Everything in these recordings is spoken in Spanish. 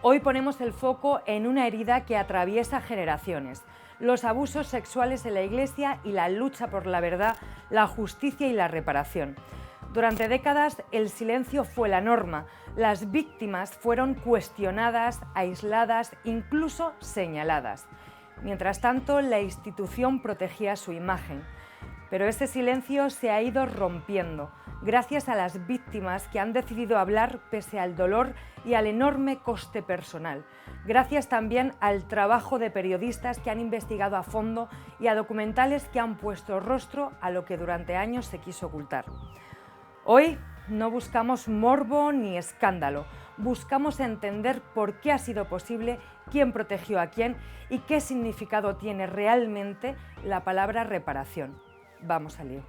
Hoy ponemos el foco en una herida que atraviesa generaciones: los abusos sexuales en la Iglesia y la lucha por la verdad, la justicia y la reparación. Durante décadas el silencio fue la norma, las víctimas fueron cuestionadas, aisladas, incluso señaladas. Mientras tanto, la institución protegía su imagen. Pero ese silencio se ha ido rompiendo, gracias a las víctimas que han decidido hablar pese al dolor y al enorme coste personal. Gracias también al trabajo de periodistas que han investigado a fondo y a documentales que han puesto rostro a lo que durante años se quiso ocultar. Hoy no buscamos morbo ni escándalo, buscamos entender por qué ha sido posible, quién protegió a quién y qué significado tiene realmente la palabra reparación. Vamos al lío.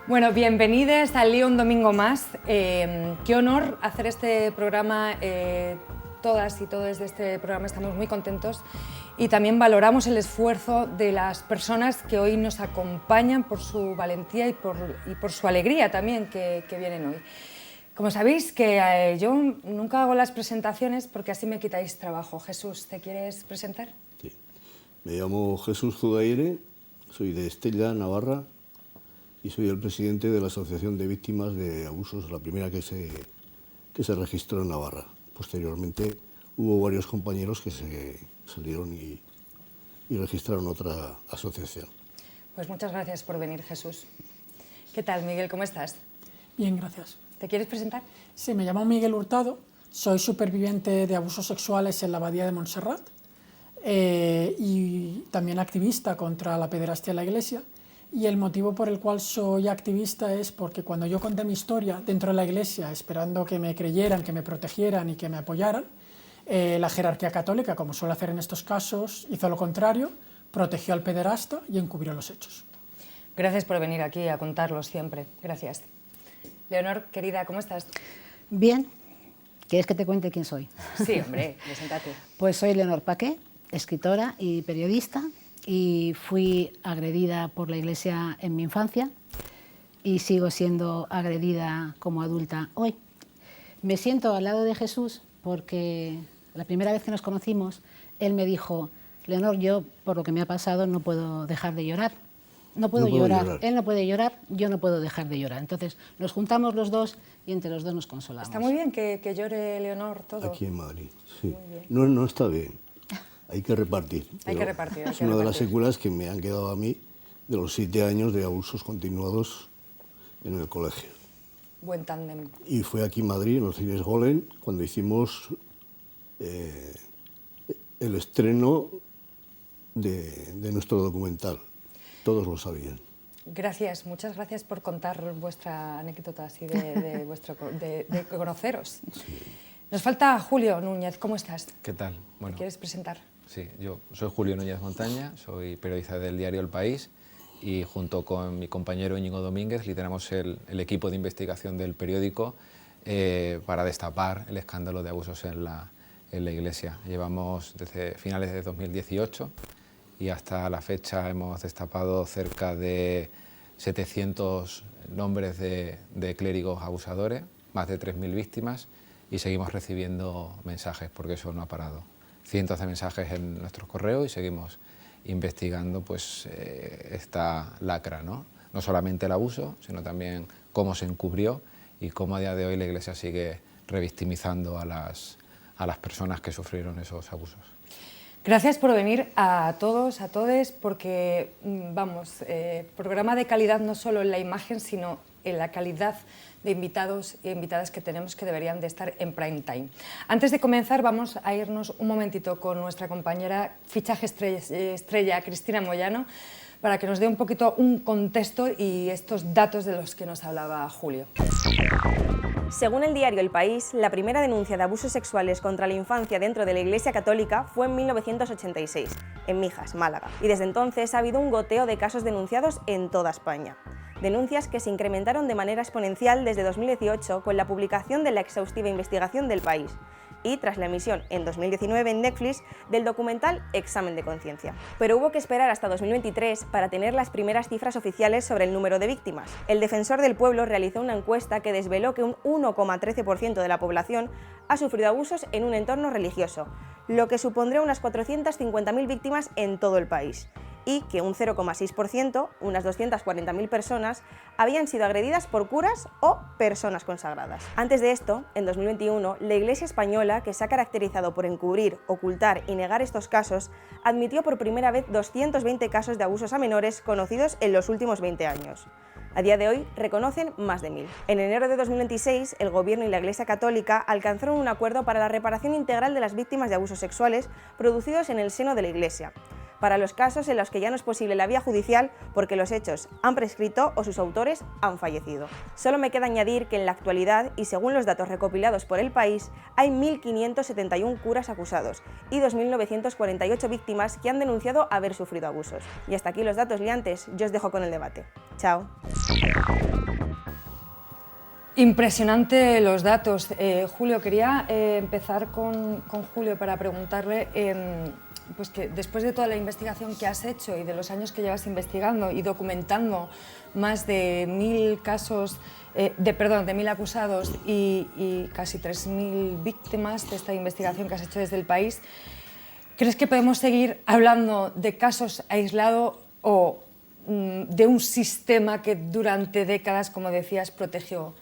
Bueno, bienvenidos al lío un domingo más. Qué honor hacer este programa. Todas y todos de este programa estamos muy contentos y también valoramos el esfuerzo de las personas que hoy nos acompañan por su valentía y por su alegría también que vienen hoy. Como sabéis, que yo nunca hago las presentaciones porque así me quitáis trabajo. Jesús, ¿te quieres presentar? Sí. Me llamo Jesús Zugaire, soy de Estella, Navarra, y soy el presidente de la Asociación de Víctimas de Abusos, la primera que se registró en Navarra. Posteriormente hubo varios compañeros que se salieron y registraron otra asociación. Pues muchas gracias por venir, Jesús. ¿Qué tal, Miguel? ¿Cómo estás? Bien, gracias. ¿Te quieres presentar? Sí, me llamo Miguel Hurtado, soy superviviente de abusos sexuales en la Abadía de Montserrat y también activista contra la pederastia en la Iglesia. Y el motivo por el cual soy activista es porque cuando yo conté mi historia dentro de la Iglesia, esperando que me creyeran, que me protegieran y que me apoyaran, la jerarquía católica, como suele hacer en estos casos, hizo lo contrario, protegió al pederasta y encubrió los hechos. Gracias por venir aquí a contarlo siempre. Gracias. Leonor, querida, ¿cómo estás? Bien. ¿Quieres que te cuente quién soy? Sí, hombre, preséntate. Pues soy Leonor Paqué, escritora y periodista, y fui agredida por la Iglesia en mi infancia y sigo siendo agredida como adulta hoy. Me siento al lado de Jesús porque la primera vez que nos conocimos, él me dijo: Leonor, yo por lo que me ha pasado no puedo dejar de llorar. No puedo llorar. Él no puede llorar, yo no puedo dejar de llorar. Entonces nos juntamos los dos y entre los dos nos consolamos. Está muy bien que llore Leonor todo. Aquí en Madrid, sí. No está bien. Hay que repartir. Hay que repartir. Es una de las secuelas que me han quedado a mí de los 7 años de abusos continuados en el colegio. Buen tándem. Y fue aquí en Madrid, en los cines Golem, cuando hicimos el estreno de nuestro documental. Todos lo sabían. Gracias, muchas gracias por contar vuestra anécdota así de conoceros. Sí. Nos falta Julio Núñez, ¿cómo estás? ¿Qué tal? Bueno, ¿Te quieres presentar? Sí, yo soy Julio Núñez Montaña, soy periodista del diario El País y junto con mi compañero Íñigo Domínguez lideramos el equipo de investigación del periódico para destapar el escándalo de abusos en la Iglesia. Llevamos desde finales de 2018 y hasta la fecha hemos destapado cerca de 700 nombres de clérigos abusadores, más de 3.000 víctimas, y seguimos recibiendo mensajes porque eso no ha parado. Cientos de mensajes en nuestros correos y seguimos investigando pues, esta lacra, ¿no? No solamente el abuso, sino también cómo se encubrió y cómo a día de hoy la Iglesia sigue revictimizando a las personas que sufrieron esos abusos. Gracias por venir a todos, a todes, porque, vamos, programa de calidad no solo en la imagen, sino en la calidad de invitados y invitadas que tenemos, que deberían de estar en prime time. Antes de comenzar, vamos a irnos un momentito con nuestra compañera fichaje estrella Cristina Moyano, para que nos dé un poquito un contexto y estos datos de los que nos hablaba Julio. Según el diario El País, la primera denuncia de abusos sexuales contra la infancia dentro de la Iglesia Católica fue en 1986, en Mijas, Málaga, y desde entonces ha habido un goteo de casos denunciados en toda España. Denuncias que se incrementaron de manera exponencial desde 2018 con la publicación de la exhaustiva investigación del País y tras la emisión en 2019 en Netflix del documental Examen de conciencia. Pero hubo que esperar hasta 2023 para tener las primeras cifras oficiales sobre el número de víctimas. El Defensor del Pueblo realizó una encuesta que desveló que un 1,13% de la población ha sufrido abusos en un entorno religioso, lo que supondría unas 450.000 víctimas en todo el país, y que un 0,6%, unas 240.000 personas, habían sido agredidas por curas o personas consagradas. Antes de esto, en 2021, la Iglesia española, que se ha caracterizado por encubrir, ocultar y negar estos casos, admitió por primera vez 220 casos de abusos a menores conocidos en los últimos 20 años. A día de hoy reconocen más de 1.000. En enero de 2026, el Gobierno y la Iglesia Católica alcanzaron un acuerdo para la reparación integral de las víctimas de abusos sexuales producidos en el seno de la Iglesia, para los casos en los que ya no es posible la vía judicial porque los hechos han prescrito o sus autores han fallecido. Solo me queda añadir que en la actualidad, y según los datos recopilados por El País, hay 1.571 curas acusados y 2.948 víctimas que han denunciado haber sufrido abusos. Y hasta aquí los datos liantes, yo os dejo con el debate. Chao. Impresionante los datos. Julio, quería empezar con Julio para preguntarle pues que después de toda la investigación que has hecho y de los años que llevas investigando y documentando más de 1.000 casos, de 1.000 acusados y casi 3.000 víctimas de esta investigación que has hecho desde El País, ¿crees que podemos seguir hablando de casos aislados o de un sistema que durante décadas, como decías, protegió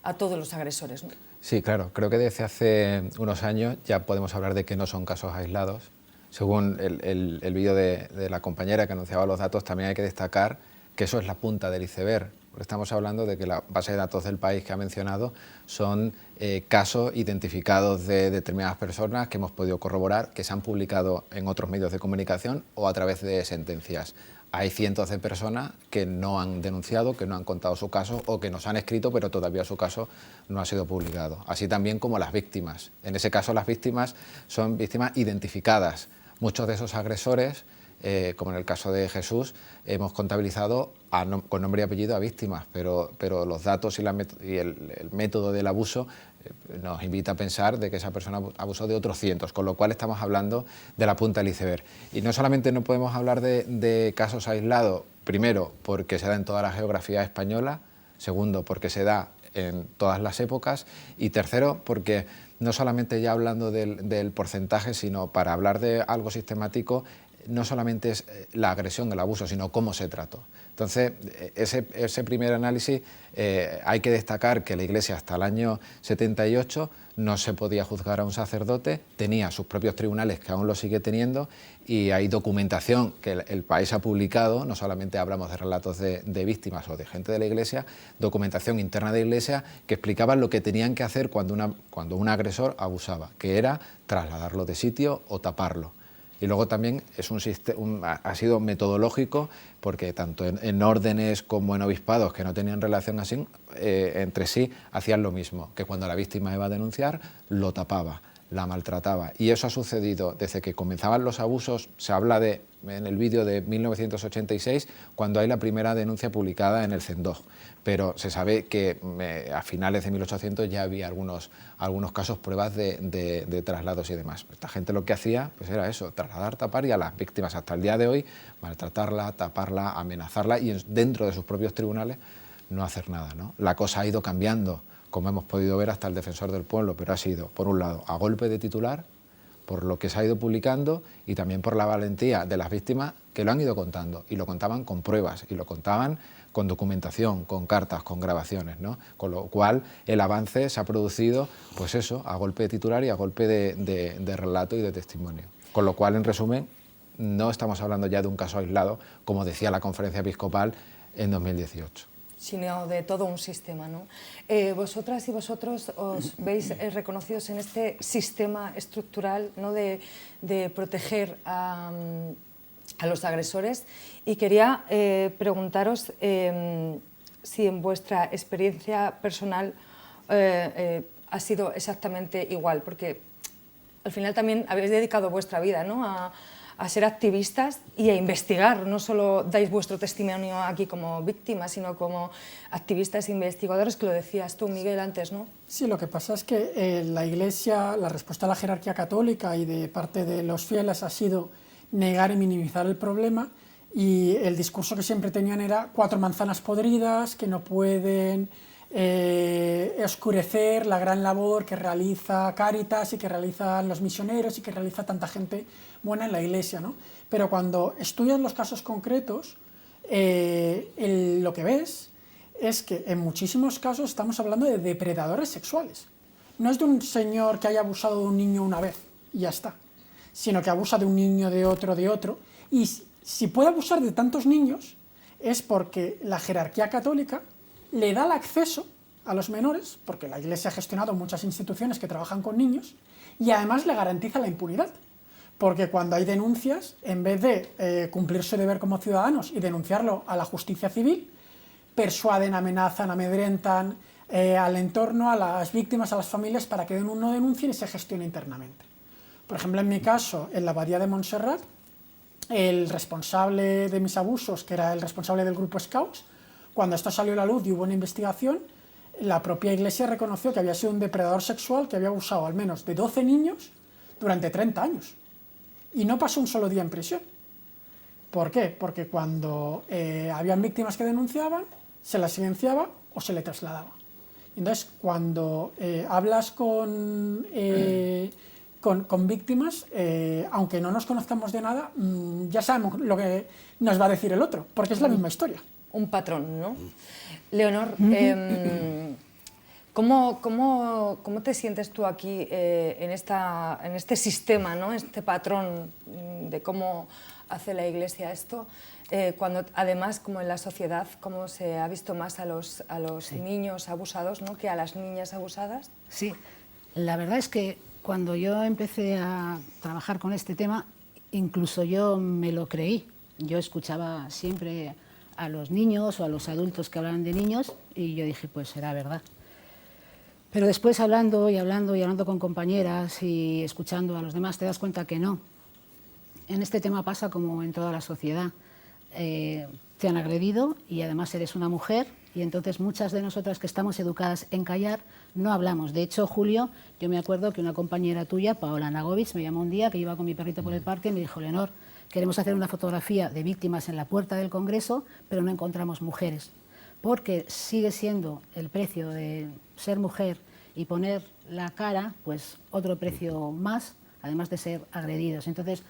a todos los agresores, ¿no? Sí, claro. Creo que desde hace unos años ya podemos hablar de que no son casos aislados. Según el vídeo de la compañera que anunciaba los datos, también hay que destacar que eso es la punta del iceberg. Estamos hablando de que la base de datos del País que ha mencionado son casos identificados de determinadas personas que hemos podido corroborar, que se han publicado en otros medios de comunicación o a través de sentencias. Hay cientos de personas que no han denunciado, que no han contado su caso o que nos han escrito, pero todavía su caso no ha sido publicado. Así también como las víctimas. En ese caso las víctimas son víctimas identificadas. Muchos de esos agresores, como en el caso de Jesús, hemos contabilizado con nombre y apellido a víctimas, pero los datos y el método del abuso nos invita a pensar de que esa persona abusó de otros cientos, con lo cual estamos hablando de la punta del iceberg. Y no solamente no podemos hablar de casos aislados, primero porque se da en toda la geografía española, segundo porque se da en todas las épocas y tercero porque no solamente ya hablando del porcentaje, sino para hablar de algo sistemático, no solamente es la agresión, el abuso, sino cómo se trató. Entonces, ese primer análisis hay que destacar que la Iglesia hasta el año 78 no se podía juzgar a un sacerdote, tenía sus propios tribunales, que aún lo sigue teniendo, y hay documentación que el País ha publicado, no solamente hablamos de relatos de víctimas o de gente de la Iglesia, documentación interna de la Iglesia que explicaban lo que tenían que hacer cuando un agresor abusaba, que era trasladarlo de sitio o taparlo. Y luego también ha sido metodológico porque tanto en órdenes como en obispados que no tenían relación así, entre sí hacían lo mismo, que cuando la víctima iba a denunciar lo tapaba, la maltrataba. Y eso ha sucedido desde que comenzaban los abusos, se habla en el vídeo de 1986, cuando hay la primera denuncia publicada en el CENDOG. Pero se sabe que a finales de 1800 ya había algunos casos, pruebas de traslados y demás. Esta gente lo que hacía pues era eso, trasladar, tapar y a las víctimas hasta el día de hoy maltratarla, taparla, amenazarla y dentro de sus propios tribunales no hacer nada, ¿no? La cosa ha ido cambiando, como hemos podido ver hasta el Defensor del Pueblo, pero ha sido, por un lado, a golpe de titular, por lo que se ha ido publicando y también por la valentía de las víctimas que lo han ido contando y lo contaban con pruebas y lo contaban con documentación, con cartas, con grabaciones, ¿no? Con lo cual el avance se ha producido, pues eso, a golpe de titular y a golpe de relato y de testimonio. Con lo cual, en resumen, no estamos hablando ya de un caso aislado, como decía la Conferencia Episcopal en 2018. Sino de todo un sistema, ¿no? Vosotras y vosotros os veis reconocidos en este sistema estructural, ¿no? de proteger a los agresores, y quería preguntaros si en vuestra experiencia personal ha sido exactamente igual, porque al final también habéis dedicado vuestra vida, ¿no? a a ser activistas y a investigar. No solo dais vuestro testimonio aquí como víctimas, sino como activistas e investigadores, que lo decías tú, Miguel, antes, ¿no? Sí, lo que pasa es que la Iglesia, la respuesta a la jerarquía católica y de parte de los fieles ha sido negar y minimizar el problema, y el discurso que siempre tenían era 4 manzanas podridas que no pueden oscurecer la gran labor que realiza Cáritas y que realizan los misioneros y que realiza tanta gente buena en la Iglesia, ¿no? Pero cuando estudias los casos concretos, lo que ves es que en muchísimos casos estamos hablando de depredadores sexuales. No es de un señor que haya abusado de un niño una vez y ya está, sino que abusa de un niño, de otro, y si puede abusar de tantos niños es porque la jerarquía católica le da el acceso a los menores, porque la Iglesia ha gestionado muchas instituciones que trabajan con niños, y además le garantiza la impunidad, porque cuando hay denuncias, en vez de cumplir su deber como ciudadanos y denunciarlo a la justicia civil, persuaden, amenazan, amedrentan al entorno, a las víctimas, a las familias, para que no denuncien y se gestione internamente. Por ejemplo, en mi caso, en la Abadía de Montserrat, el responsable de mis abusos, que era el responsable del grupo Scouts, cuando esto salió a la luz y hubo una investigación, la propia Iglesia reconoció que había sido un depredador sexual que había abusado al menos de 12 niños durante 30 años. Y no pasó un solo día en prisión. ¿Por qué? Porque cuando habían víctimas que denunciaban, se las silenciaba o se le trasladaba. Entonces, cuando hablas con víctimas, aunque no nos conozcamos de nada, ya sabemos lo que nos va a decir el otro, porque es la misma historia. Un patrón, ¿no? Leonor, ¿cómo te sientes tú aquí en este sistema, ¿no? Este patrón de cómo hace la Iglesia esto, cuando además, como en la sociedad, cómo se ha visto más a los niños abusados, ¿no?, que a las niñas abusadas? Sí, la verdad es que cuando yo empecé a trabajar con este tema, incluso yo me lo creí. Yo escuchaba siempre a los niños o a los adultos que hablaban de niños y yo dije, pues será verdad. Pero después hablando con compañeras y escuchando a los demás, te das cuenta que no. En este tema pasa como en toda la sociedad. Te han agredido y además eres una mujer, y entonces muchas de nosotras que estamos educadas en callar no hablamos. De hecho, Julio, yo me acuerdo que una compañera tuya, Paola Nagovich, me llamó un día que iba con mi perrito por el parque y me dijo, Leonor, queremos hacer una fotografía de víctimas en la puerta del Congreso, pero no encontramos mujeres, porque sigue siendo el precio de ser mujer y poner la cara, pues otro precio más, además de ser agredidos. Entonces,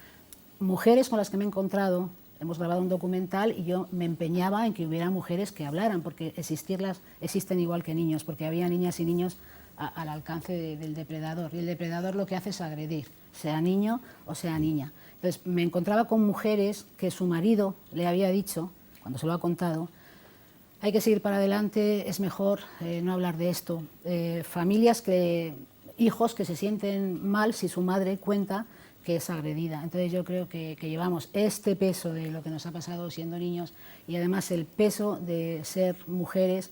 mujeres con las que me he encontrado, hemos grabado un documental y yo me empeñaba en que hubiera mujeres que hablaran, porque existirlas existen igual que niños, porque había niñas y niños al alcance del depredador, y el depredador lo que hace es agredir, sea niño o sea niña. Entonces me encontraba con mujeres que su marido le había dicho, cuando se lo ha contado, hay que seguir para adelante, es mejor no hablar de esto. Hijos que se sienten mal si su madre cuenta que es agredida. Entonces yo creo que llevamos este peso de lo que nos ha pasado siendo niños y además el peso de ser mujeres,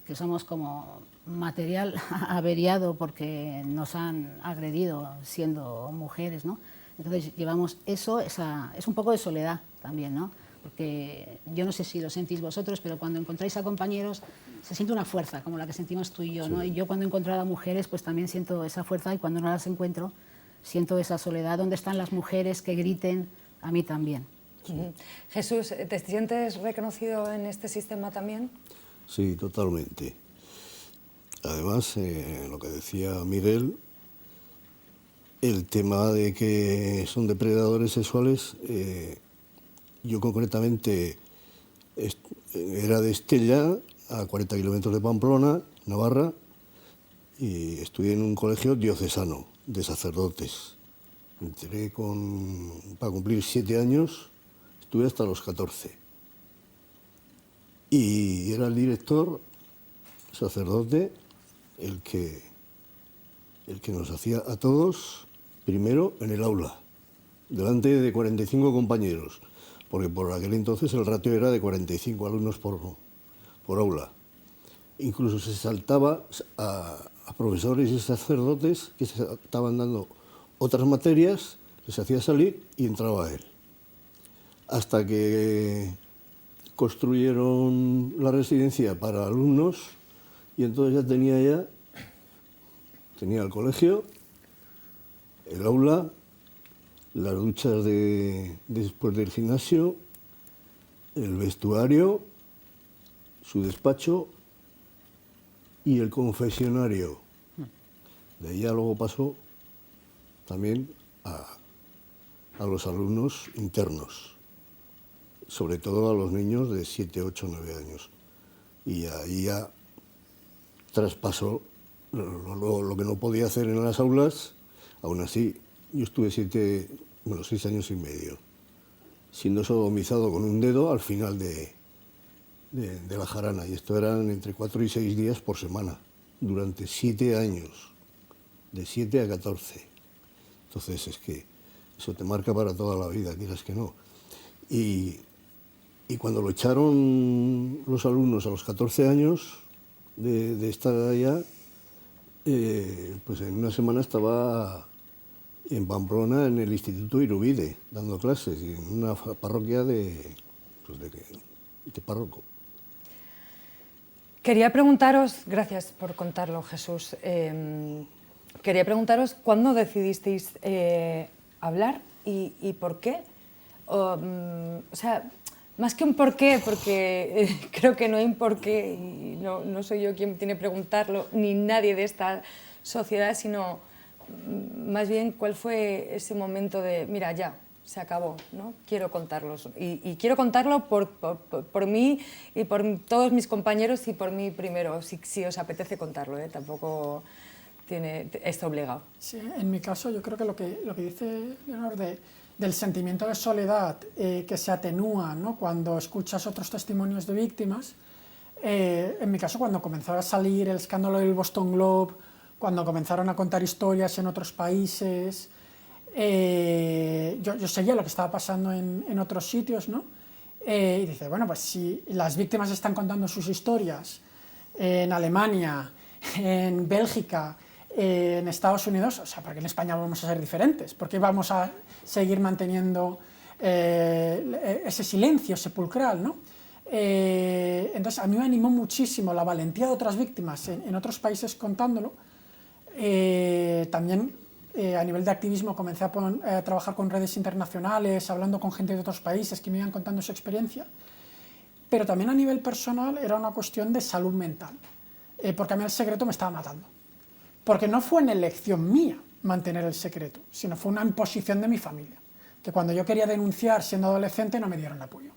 que somos como material averiado porque nos han agredido siendo mujeres, ¿no? Entonces llevamos eso, es un poco de soledad también, ¿no? Porque yo no sé si lo sentís vosotros, pero cuando encontráis a compañeros se siente una fuerza, como la que sentimos tú y yo, ¿no? Y yo cuando he encontrado a mujeres, pues también siento esa fuerza, y cuando no las encuentro, siento esa soledad. ¿Dónde están las mujeres que griten? A mí también. Jesús, ¿te sientes reconocido en este sistema también? Sí, totalmente. Además, lo que decía Miguel, el tema de que son depredadores sexuales, yo concretamente era de Estella, a 40 kilómetros de Pamplona, Navarra, y estudié en un colegio diocesano de sacerdotes. Entré para cumplir 7 años, estuve hasta los 14. Y era el director, sacerdote, el que nos hacía a todos, primero en el aula, delante de 45 compañeros, porque por aquel entonces el ratio era de 45 alumnos por aula. Incluso se saltaba a profesores y sacerdotes que se estaban dando otras materias, les hacía salir y entraba él. hasta que construyeron la residencia para alumnos y entonces ya tenía el colegio, el aula, las duchas después del gimnasio, el vestuario, su despacho y el confesionario. De ahí ya luego pasó también a los alumnos internos, sobre todo a los niños de 7, 8, 9 años. Y ahí ya traspasó lo que no podía hacer en las aulas. Aún así, yo estuve 6 años y medio, siendo sodomizado con un dedo al final de la jarana. Y esto eran entre 4 y 6 días por semana, durante 7 años, de 7 a 14. Entonces es que eso te marca para toda la vida, quieras que no. Y cuando lo echaron los alumnos a los 14 años de estar allá, pues en una semana estaba en Pamplona, en el Instituto Irubide, dando clases, en una parroquia de párroco. Quería preguntaros, gracias por contarlo, Jesús, quería preguntaros cuándo decidisteis hablar y por qué. O sea, más que un por qué, porque creo que no hay un por qué, y no soy yo quien tiene que preguntarlo, ni nadie de esta sociedad, sino más bien cuál fue ese momento de, mira, ya, se acabó, ¿no? Quiero contarlos. Y quiero contarlo por mí y por todos mis compañeros y por mí primero, si os apetece contarlo, tampoco está obligado. Sí, en mi caso yo creo que lo que dice Leonor del sentimiento de soledad que se atenúa, ¿no?, cuando escuchas otros testimonios de víctimas, en mi caso cuando comenzó a salir el escándalo del Boston Globe, cuando comenzaron a contar historias en otros países, yo seguía lo que estaba pasando en otros sitios, ¿no? Y dice, bueno, pues si las víctimas están contando sus historias en Alemania, en Bélgica, en Estados Unidos, o sea, ¿por qué en España vamos a ser diferentes? ¿Por qué vamos a seguir manteniendo ese silencio sepulcral, ¿no? Entonces, a mí me animó muchísimo la valentía de otras víctimas en otros países contándolo. También a nivel de activismo comencé a trabajar con redes internacionales, hablando con gente de otros países que me iban contando su experiencia, pero también a nivel personal era una cuestión de salud mental, porque a mí el secreto me estaba matando, porque no fue una elección mía mantener el secreto, sino fue una imposición de mi familia, que cuando yo quería denunciar siendo adolescente no me dieron apoyo,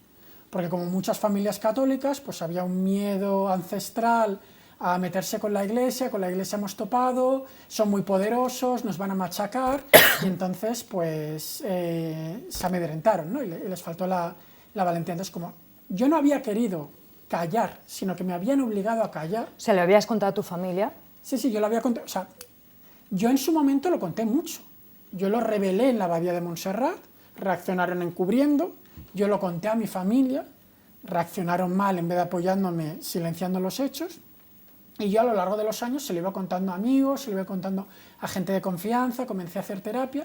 porque como muchas familias católicas, pues había un miedo ancestral a meterse con la iglesia hemos topado, son muy poderosos, nos van a machacar, y entonces pues se amedrentaron, ¿no? Y les faltó la valentía. Entonces, como yo no había querido callar, sino que me habían obligado a callar. ¿Se lo habías contado a tu familia? Sí, yo lo había contado, o sea, yo en su momento lo conté mucho, yo lo revelé en la Abadía de Montserrat, reaccionaron encubriendo, yo lo conté a mi familia, reaccionaron mal en vez de apoyándome, silenciando los hechos. Y yo a lo largo de los años se lo iba contando a amigos, se lo iba contando a gente de confianza, comencé a hacer terapia,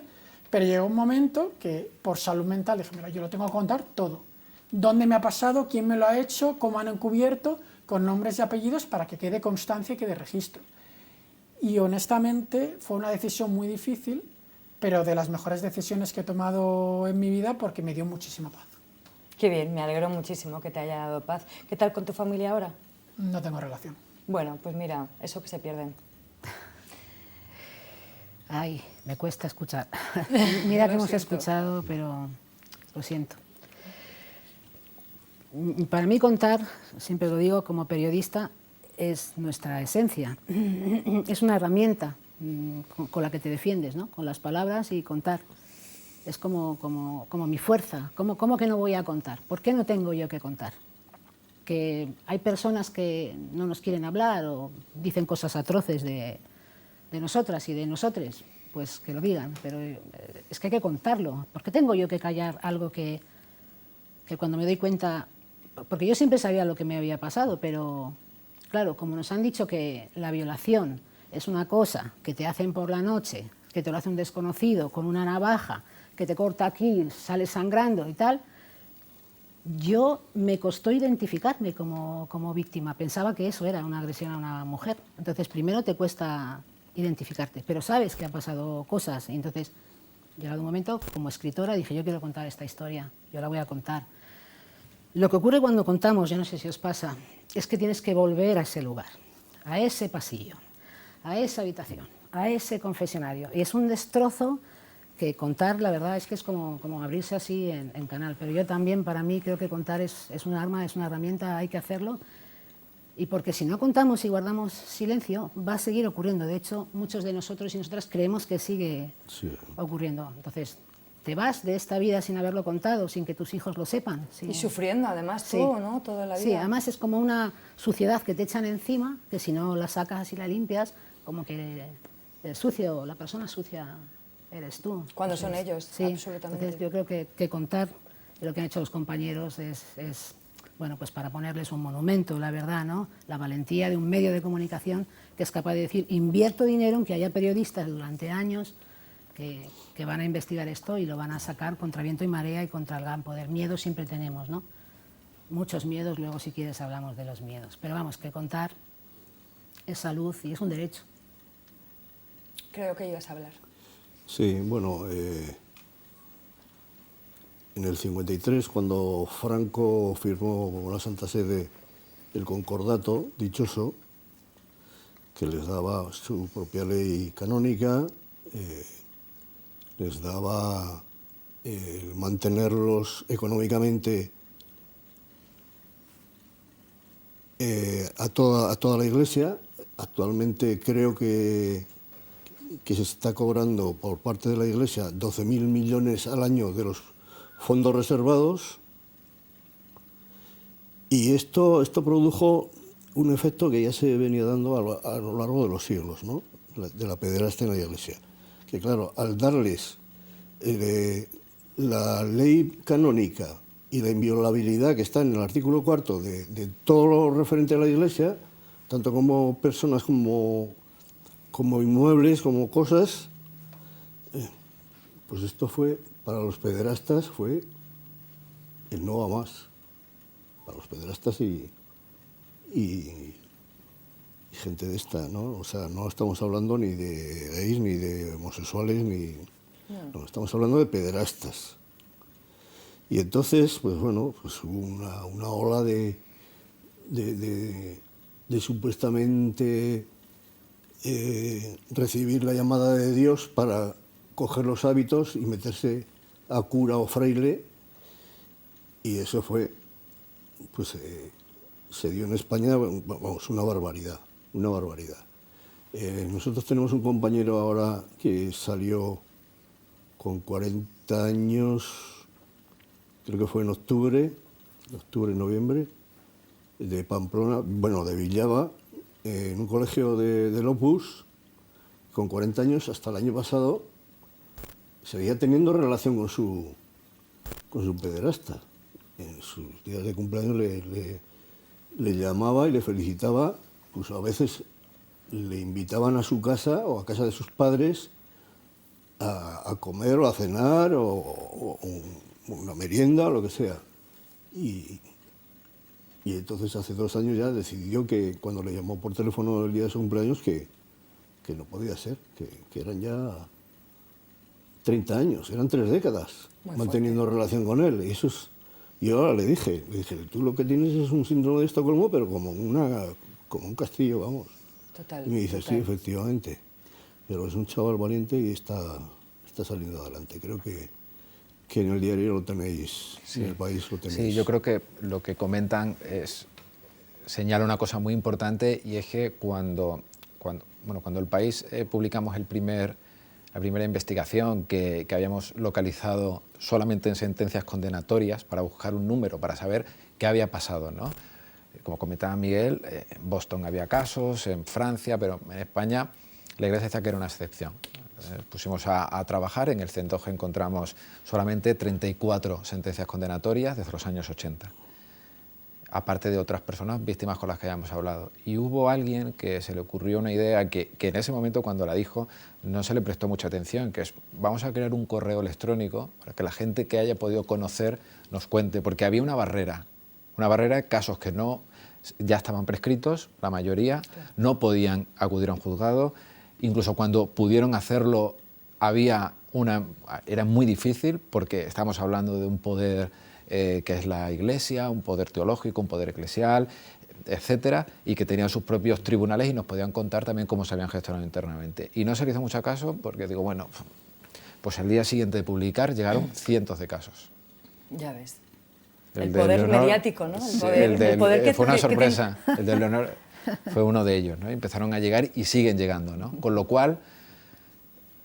pero llegó un momento que por salud mental dije, mira, yo lo tengo que contar todo. ¿Dónde me ha pasado? ¿Quién me lo ha hecho? ¿Cómo han encubierto? Con nombres y apellidos para que quede constancia y quede registro. Y honestamente fue una decisión muy difícil, pero de las mejores decisiones que he tomado en mi vida porque me dio muchísima paz. Qué bien, me alegro muchísimo que te haya dado paz. ¿Qué tal con tu familia ahora? No tengo relación. Bueno, pues mira, eso que se pierden. Ay, me cuesta escuchar. Mira que hemos escuchado, pero lo siento. Para mí contar, siempre lo digo, como periodista, es nuestra esencia. Es una herramienta con la que te defiendes, ¿no? Con las palabras y contar. Es como mi fuerza. ¿Cómo que no voy a contar? ¿Por qué no tengo yo que contar? Que hay personas que no nos quieren hablar o dicen cosas atroces de nosotras y de nosotres, pues que lo digan, pero es que hay que contarlo. ¿Por qué tengo yo que callar algo que cuando me doy cuenta... Porque yo siempre sabía lo que me había pasado, pero claro, como nos han dicho que la violación es una cosa que te hacen por la noche, que te lo hace un desconocido con una navaja, que te corta aquí, sales sangrando y tal, Yo me costó identificarme como víctima, pensaba que eso era una agresión a una mujer. Entonces, primero te cuesta identificarte, pero sabes que han pasado cosas. Y entonces, llegado un momento, como escritora, dije, yo quiero contar esta historia, yo la voy a contar. Lo que ocurre cuando contamos, yo no sé si os pasa, es que tienes que volver a ese lugar, a ese pasillo, a esa habitación, a ese confesionario. Y es un destrozo que contar, la verdad, es que es como abrirse así en canal. Pero yo también, para mí, creo que contar es un arma, es una herramienta, hay que hacerlo. Y porque si no contamos y guardamos silencio, va a seguir ocurriendo. De hecho, muchos de nosotros y nosotras creemos que sigue ocurriendo. Entonces, te vas de esta vida sin haberlo contado, sin que tus hijos lo sepan. Y sufriendo, además, todo, ¿no? Toda la vida. Sí, además es como una suciedad que te echan encima, que si no la sacas y la limpias, como que el sucio, la persona sucia eres tú. Cuando son ellos, sí, absolutamente. Entonces yo creo que contar lo que han hecho los compañeros es bueno, pues para ponerles un monumento, la verdad, ¿no? La valentía de un medio de comunicación que es capaz de decir, invierto dinero en que haya periodistas durante años que van a investigar esto y lo van a sacar contra viento y marea y contra el gran poder. Miedo siempre tenemos, ¿no? Muchos miedos, luego si quieres hablamos de los miedos. Pero vamos, que contar es salud y es un derecho. Creo que ibas a hablar. Sí, bueno, en el 53, cuando Franco firmó con la Santa Sede el concordato dichoso, que les daba su propia ley canónica, les daba mantenerlos económicamente a toda la Iglesia. Actualmente creo que se está cobrando por parte de la Iglesia 12.000 millones al año de los fondos reservados, y esto produjo un efecto que ya se venía dando a lo largo de los siglos, ¿no? De la pederastia en la Iglesia. Que claro, al darles la ley canónica y la inviolabilidad que está en el artículo 4 de todo lo referente a la Iglesia, tanto como personas como inmuebles, como cosas, pues esto fue, para los pederastas, fue el no va más. Para los pederastas y gente de esta, ¿no? O sea, no estamos hablando ni de gays, ni de homosexuales, no, estamos hablando de pederastas. Y entonces, pues bueno, pues hubo una ola de supuestamente recibir la llamada de Dios para coger los hábitos y meterse a cura o fraile, y eso fue, pues se dio en España, vamos, una barbaridad. Nosotros tenemos un compañero ahora que salió con 40 años, creo que fue en octubre, noviembre, de Pamplona, bueno, de Villava, en un colegio del Opus, con 40 años, hasta el año pasado, seguía teniendo relación con su pederasta. En sus días de cumpleaños le llamaba y le felicitaba, pues a veces le invitaban a su casa o a casa de sus padres a comer o a cenar o una merienda o lo que sea. Y entonces hace 2 años ya decidió que cuando le llamó por teléfono el día de su cumpleaños que no podía ser, que eran ya 30 años, eran 3 décadas manteniendo relación con él. Y eso es, y ahora le dije, tú lo que tienes es un síndrome de Estocolmo, pero como un castillo, vamos. Total. Y me dice, sí, efectivamente, pero es un chaval valiente y está saliendo adelante. Creo que en el diario lo tenéis, en El País lo tenéis. Sí, yo creo que lo que comentan señala una cosa muy importante, y es que cuando El País publicamos la primera investigación que habíamos localizado solamente en sentencias condenatorias para buscar un número, para saber qué había pasado, ¿no? Como comentaba Miguel, en Boston había casos, en Francia, pero en España la Iglesia decía que era una excepción. Pusimos a trabajar, en el CENTOG encontramos solamente 34 sentencias condenatorias desde los años 80. aparte de otras personas víctimas con las que hayamos hablado. Y hubo alguien que se le ocurrió una idea que en ese momento, cuando la dijo, no se le prestó mucha atención, que es: vamos a crear un correo electrónico para que la gente que haya podido conocer nos cuente, porque había una barrera de casos que ya estaban prescritos, la mayoría, no podían acudir a un juzgado, incluso cuando pudieron hacerlo era muy difícil, porque estamos hablando de un poder que es la Iglesia, un poder teológico, un poder eclesial, etcétera, y que tenían sus propios tribunales y nos podían contar también cómo se habían gestionado internamente. Y no se le hizo mucho caso porque digo, bueno, pues al día siguiente de publicar llegaron cientos de casos. Ya ves. El poder Leonor, mediático, ¿no? El poder que fue una sorpresa. El de Leonor fue uno de ellos, ¿no? Empezaron a llegar y siguen llegando, ¿no? Con lo cual,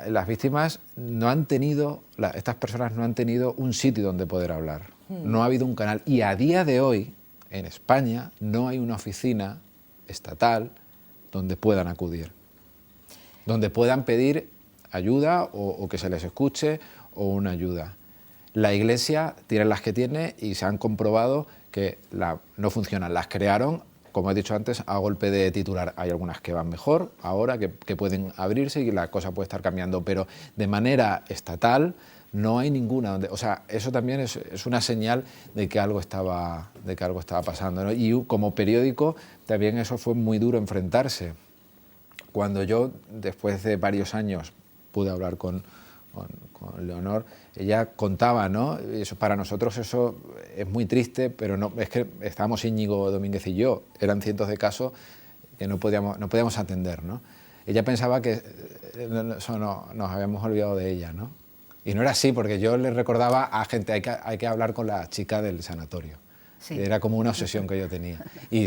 las víctimas no han tenido, estas personas no han tenido un sitio donde poder hablar. No ha habido un canal. Y a día de hoy, en España, no hay una oficina estatal donde puedan acudir, donde puedan pedir ayuda o que se les escuche o una ayuda. La Iglesia tiene las que tiene y se han comprobado que no funcionan. Las crearon, como he dicho antes, a golpe de titular. Hay algunas que van mejor ahora, que pueden abrirse y la cosa puede estar cambiando, pero de manera estatal no hay ninguna. O sea, eso también es una señal de que algo estaba pasando, ¿no? Y como periódico también eso fue muy duro enfrentarse. Cuando yo, después de varios años, pude hablar con Leonor, ella contaba, ¿no? Eso, para nosotros eso es muy triste, pero no, es que estábamos Íñigo Domínguez y yo, eran cientos de casos que no podíamos atender, ¿no? Ella pensaba que nos habíamos olvidado de ella, ¿no? Y no era así, porque yo le recordaba a gente, hay que hablar con la chica del sanatorio. Sí. Era como una obsesión que yo tenía. Y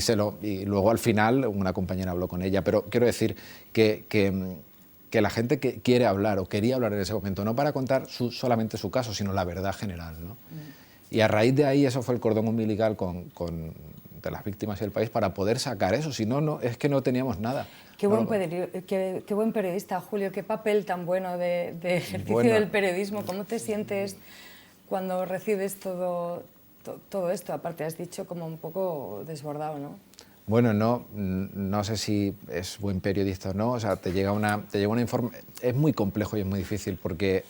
luego al final una compañera habló con ella, pero quiero decir que la gente que quiere hablar o quería hablar en ese momento, no para contar solamente su caso, sino la verdad general, ¿no? Y a raíz de ahí eso fue el cordón umbilical de las víctimas y el país para poder sacar eso, si no, es que no teníamos nada. Qué buen periodista, Julio, qué papel tan bueno de ejercicio del periodismo. ¿Cómo te sientes cuando recibes todo esto? Aparte has dicho como un poco desbordado, ¿no? Bueno, no sé si es buen periodista o no, o sea, te llega una información. Es muy complejo y es muy difícil porque,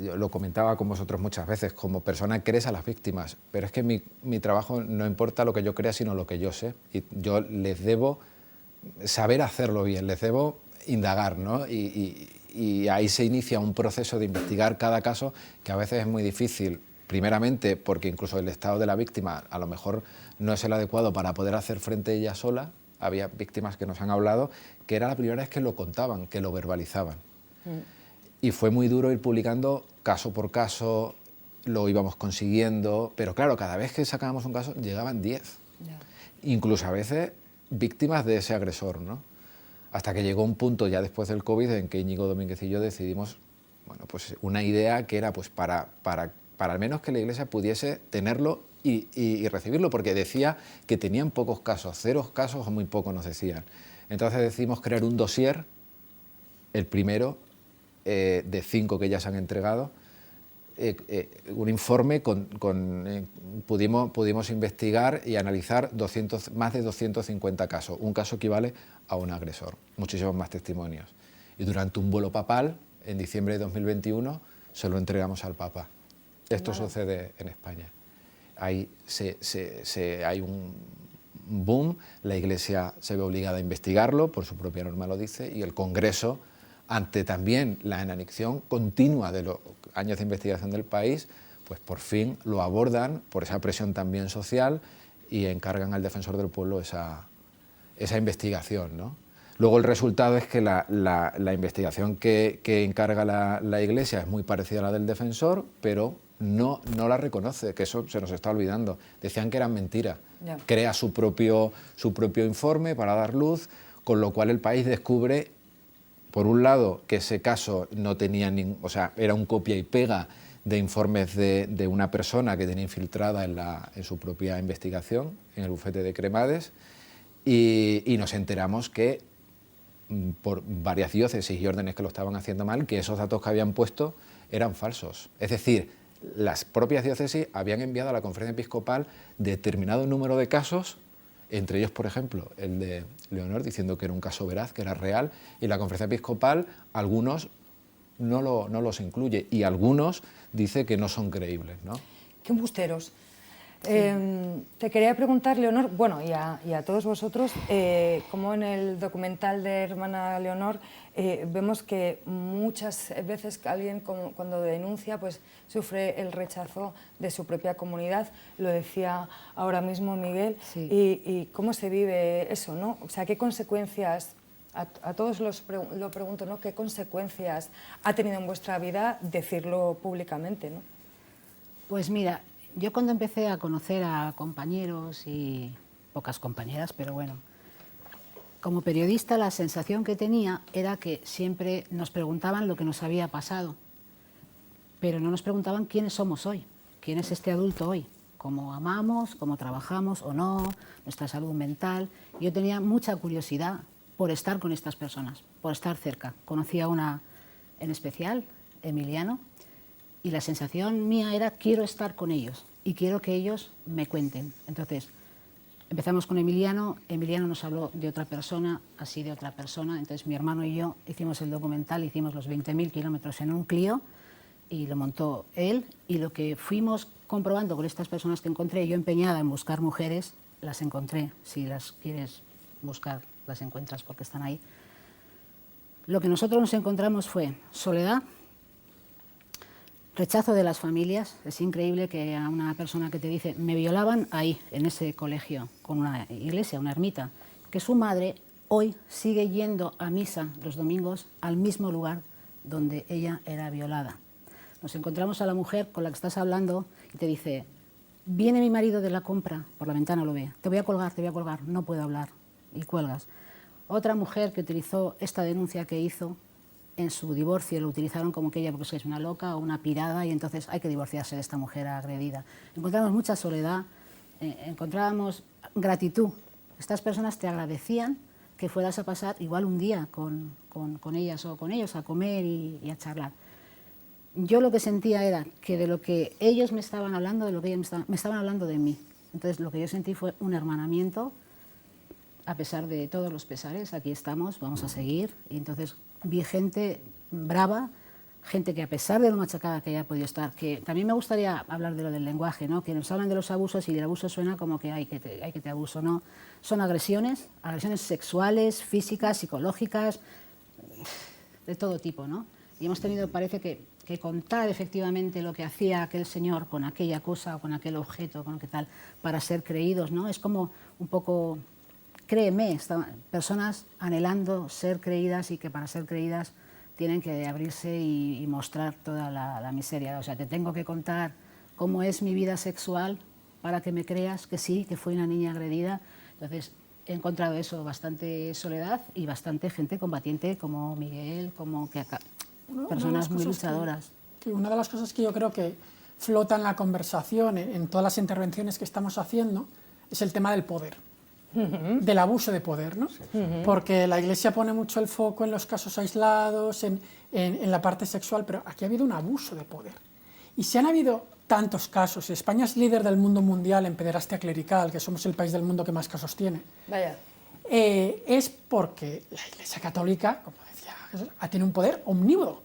yo lo comentaba con vosotros muchas veces, como persona crees a las víctimas, pero es que mi trabajo no importa lo que yo crea, sino lo que yo sé. Y yo les debo saber hacerlo bien, les debo indagar, ¿no? Y ahí se inicia un proceso de investigar cada caso que a veces es muy difícil. Primeramente, porque incluso el estado de la víctima a lo mejor no es el adecuado para poder hacer frente a ella sola. Había víctimas que nos han hablado que era la primera vez que lo contaban, que lo verbalizaban. Y fue muy duro ir publicando caso por caso, lo íbamos consiguiendo, pero claro, cada vez que sacábamos un caso llegaban 10. Incluso a veces víctimas de ese agresor, ¿no? Hasta que llegó un punto ya después del COVID en que Íñigo Domínguez y yo decidimos, bueno, pues una idea que era pues para al menos que la Iglesia pudiese tenerlo y recibirlo, porque decía que tenían pocos casos, 0 casos o muy pocos nos decían. Entonces decidimos crear un dossier, el primero de 5 que ya se han entregado, un informe pudimos investigar y analizar más de 250 casos. Un caso equivale a un agresor, muchísimos más testimonios. Y durante un vuelo papal, en diciembre de 2021, se lo entregamos al Papa. Esto sucede en España. Ahí hay un boom, la Iglesia se ve obligada a investigarlo, por su propia norma lo dice, y el Congreso, ante también la inacción continua de los años de investigación del país, pues por fin lo abordan por esa presión también social y encargan al Defensor del Pueblo esa investigación, ¿no? Luego el resultado es que la investigación que encarga la Iglesia es muy parecida a la del Defensor, pero no la reconoce, que eso se nos está olvidando. Decían que eran mentiras. Crea su propio informe para dar luz, con lo cual el país descubre, por un lado, que ese caso no tenía o sea, era un copia y pega de informes de una persona que tenía infiltrada en su propia investigación, en el bufete de Cremades, y nos enteramos que por varias diócesis y órdenes que lo estaban haciendo mal, que esos datos que habían puesto eran falsos. Es decir, las propias diócesis habían enviado a la Conferencia Episcopal determinado número de casos, entre ellos, por ejemplo, el de Leonor, diciendo que era un caso veraz, que era real, y la Conferencia Episcopal, algunos no los incluye, y algunos dice que no son creíbles, ¿no? ¡Qué embusteros! Te quería preguntar, Leonor, bueno, y a todos vosotros, como en el documental de Hermana Leonor, vemos que muchas veces alguien cuando denuncia pues sufre el rechazo de su propia comunidad, lo decía ahora mismo Miguel, Sí. y cómo se vive eso, ¿no? O sea, ¿qué consecuencias, a todos lo pregunto, ¿no? ¿Qué consecuencias ha tenido en vuestra vida decirlo públicamente, ¿no? Pues mira, yo cuando empecé a conocer a compañeros y pocas compañeras, pero bueno, como periodista la sensación que tenía era que siempre nos preguntaban lo que nos había pasado, pero no nos preguntaban quiénes somos hoy, quién es este adulto hoy, cómo amamos, cómo trabajamos o no, nuestra salud mental. Yo tenía mucha curiosidad por estar con estas personas, por estar cerca. Conocí a una en especial, Emiliano, y la sensación mía era quiero estar con ellos y quiero que ellos me cuenten. Entonces, empezamos con Emiliano, Emiliano nos habló de otra persona, así de otra persona, entonces mi hermano y yo hicimos el documental, hicimos los 20.000 kilómetros en un Clio y lo montó él, y lo que fuimos comprobando con estas personas que encontré, yo empeñada en buscar mujeres, las encontré, si las quieres buscar las encuentras porque están ahí. Lo que nosotros nos encontramos fue soledad, rechazo de las familias. Es increíble que a una persona que te dice, me violaban ahí, en ese colegio, con una iglesia, una ermita, que su madre hoy sigue yendo a misa los domingos al mismo lugar donde ella era violada. Nos encontramos a la mujer con la que estás hablando y te dice, viene mi marido de la compra, por la ventana lo ve, te voy a colgar, no puedo hablar, y cuelgas. Otra mujer que utilizó esta denuncia que hizo, en su divorcio lo utilizaron como que ella porque es una loca o una pirada y entonces hay que divorciarse de esta mujer agredida. Encontramos mucha soledad, encontrábamos gratitud. Estas personas te agradecían que fueras a pasar igual un día con ellas o con ellos a comer y a charlar. Yo lo que sentía era que de lo que ellos me estaban hablando, de lo que ellos me estaban hablando de mí. Entonces lo que yo sentí fue un hermanamiento, a pesar de todos los pesares, aquí estamos, vamos a seguir. Y entonces vi gente brava, gente que a pesar de lo machacada que haya podido estar, que también me gustaría hablar de lo del lenguaje, ¿no? Que nos hablan de los abusos y el abuso suena como que hay que te abuso, ¿no? Son agresiones sexuales, físicas, psicológicas, de todo tipo, ¿no? Y hemos tenido, parece que contar efectivamente lo que hacía aquel señor con aquella cosa, con aquel objeto, con qué tal, para ser creídos, ¿no? Es como un poco... Créeme, personas anhelando ser creídas y que para ser creídas tienen que abrirse y mostrar toda la miseria. O sea, te tengo que contar cómo es mi vida sexual para que me creas que sí, que fui una niña agredida. Entonces, he encontrado eso, bastante soledad y bastante gente combatiente como Miguel, como que acá, personas muy luchadoras. Una de las cosas que yo creo que flota en la conversación, en todas las intervenciones que estamos haciendo, es el tema del poder. Del abuso de poder, ¿no? Porque la Iglesia pone mucho el foco en los casos aislados, en la parte sexual, pero aquí ha habido un abuso de poder. Y si han habido tantos casos, España es líder del mundo mundial en pederastia clerical, que somos el país del mundo que más casos tiene, Vaya. Es porque la Iglesia Católica, como decía Jesús, tiene un poder omnívodo.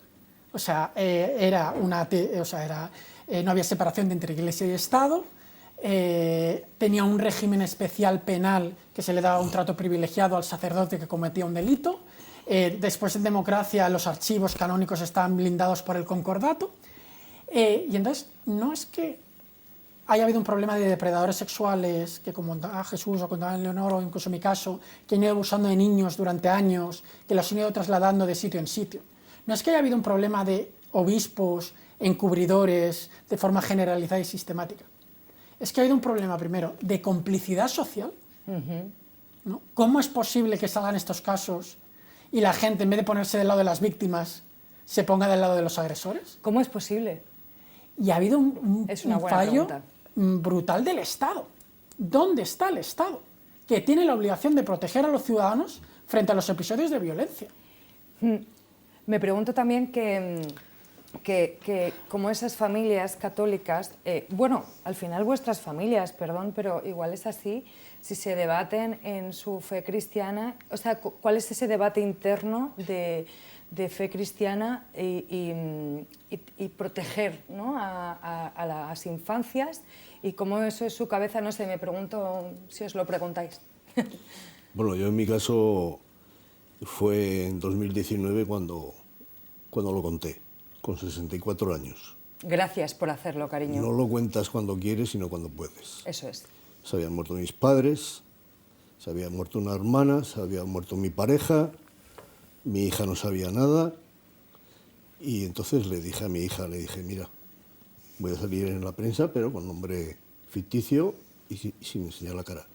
O sea, no había separación entre Iglesia y Estado, tenía un régimen especial penal que se le daba un trato privilegiado al sacerdote que cometía un delito. Después, en democracia, los archivos canónicos estaban blindados por el concordato. Y entonces, no es que haya habido un problema de depredadores sexuales, que como contaba Jesús o contaba Leonor, o incluso en mi caso, que han ido abusando de niños durante años, que los han ido trasladando de sitio en sitio. No es que haya habido un problema de obispos, encubridores, de forma generalizada y sistemática. Es que ha habido un problema, primero, de complicidad social, ¿no? ¿Cómo es posible que salgan estos casos y la gente, en vez de ponerse del lado de las víctimas, se ponga del lado de los agresores? ¿Cómo es posible? Y ha habido un fallo pregunta. Brutal del Estado. ¿Dónde está el Estado? Que tiene la obligación de proteger a los ciudadanos frente a los episodios de violencia. Me pregunto también que que como esas familias católicas, bueno, al final vuestras familias, perdón, pero igual es así, si se debaten en su fe cristiana, o sea, ¿cuál es ese debate interno de fe cristiana y proteger, ¿no?, a las infancias? Y cómo eso es su cabeza, no sé, me pregunto si os lo preguntáis. Bueno, yo en mi caso fue en 2019 cuando lo conté, con 64 años. Gracias por hacerlo, cariño. No lo cuentas cuando quieres, sino cuando puedes. Eso es. Se habían muerto mis padres, se había muerto una hermana, se había muerto mi pareja, mi hija no sabía nada, y entonces le dije a mi hija, le dije, mira, voy a salir en la prensa, pero con nombre ficticio y sin enseñar la cara.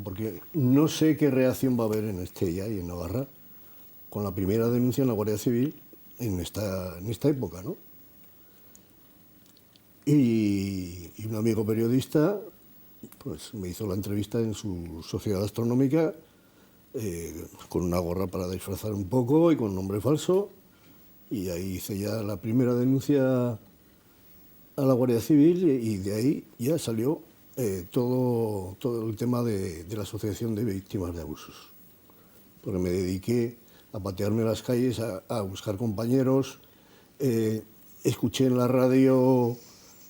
Porque no sé qué reacción va a haber en Estella y en Navarra con la primera denuncia en la Guardia Civil en esta época, ¿no? Y un amigo periodista pues me hizo la entrevista en su sociedad astronómica con una gorra para disfrazar un poco y con nombre falso, y ahí hice ya la primera denuncia a la Guardia Civil y de ahí ya salió todo el tema de la Asociación de Víctimas de Abusos, porque me dediqué a patearme las calles, a buscar compañeros. Escuché en la radio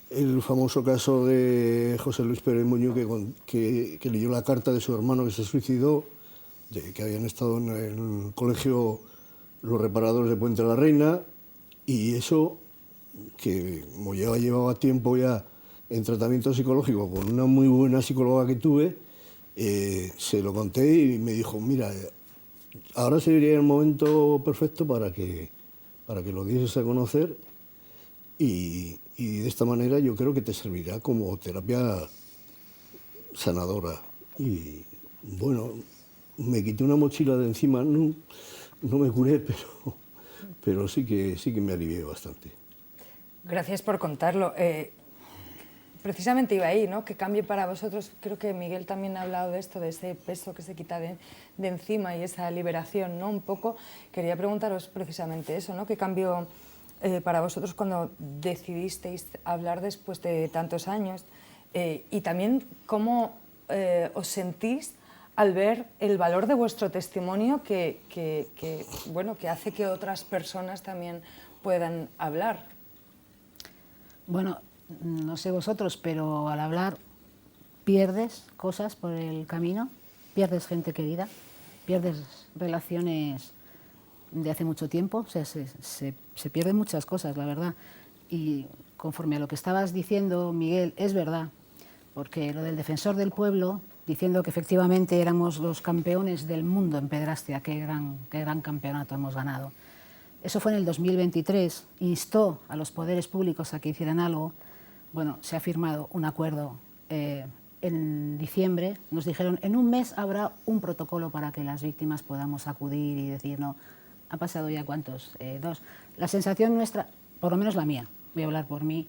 el famoso caso de José Luis Pérez Muñoz, que leyó la carta de su hermano que se suicidó, de que habían estado en el colegio los reparadores de Puente de la Reina, y eso, que como llevaba tiempo ya en tratamiento psicológico con una muy buena psicóloga que tuve, se lo conté y me dijo, mira, ahora sería el momento perfecto para que lo dieses a conocer, y de esta manera yo creo que te servirá como terapia sanadora. Y bueno, me quité una mochila de encima, no me curé, pero sí que me alivié bastante. Gracias por contarlo. Precisamente iba ahí, ¿no? Que cambie para vosotros. Creo que Miguel también ha hablado de esto, de ese peso que se quita de encima y esa liberación, ¿no? Un poco. Quería preguntaros precisamente eso, ¿no? ¿Qué cambió para vosotros cuando decidisteis hablar después de tantos años? Y también cómo os sentís al ver el valor de vuestro testimonio que hace que otras personas también puedan hablar. Bueno, no sé vosotros, pero al hablar pierdes cosas por el camino, pierdes gente querida, pierdes relaciones de hace mucho tiempo, o sea, se pierden muchas cosas, la verdad. Y conforme a lo que estabas diciendo, Miguel, es verdad, porque lo del defensor del pueblo, diciendo que efectivamente éramos los campeones del mundo en pederastia, qué gran campeonato hemos ganado. Eso fue en el 2023, instó a los poderes públicos a que hicieran algo. Bueno, se ha firmado un acuerdo en diciembre, nos dijeron en un mes habrá un protocolo para que las víctimas podamos acudir y decir, no, ha pasado ya cuántos, 2. La sensación nuestra, por lo menos la mía, voy a hablar por mí,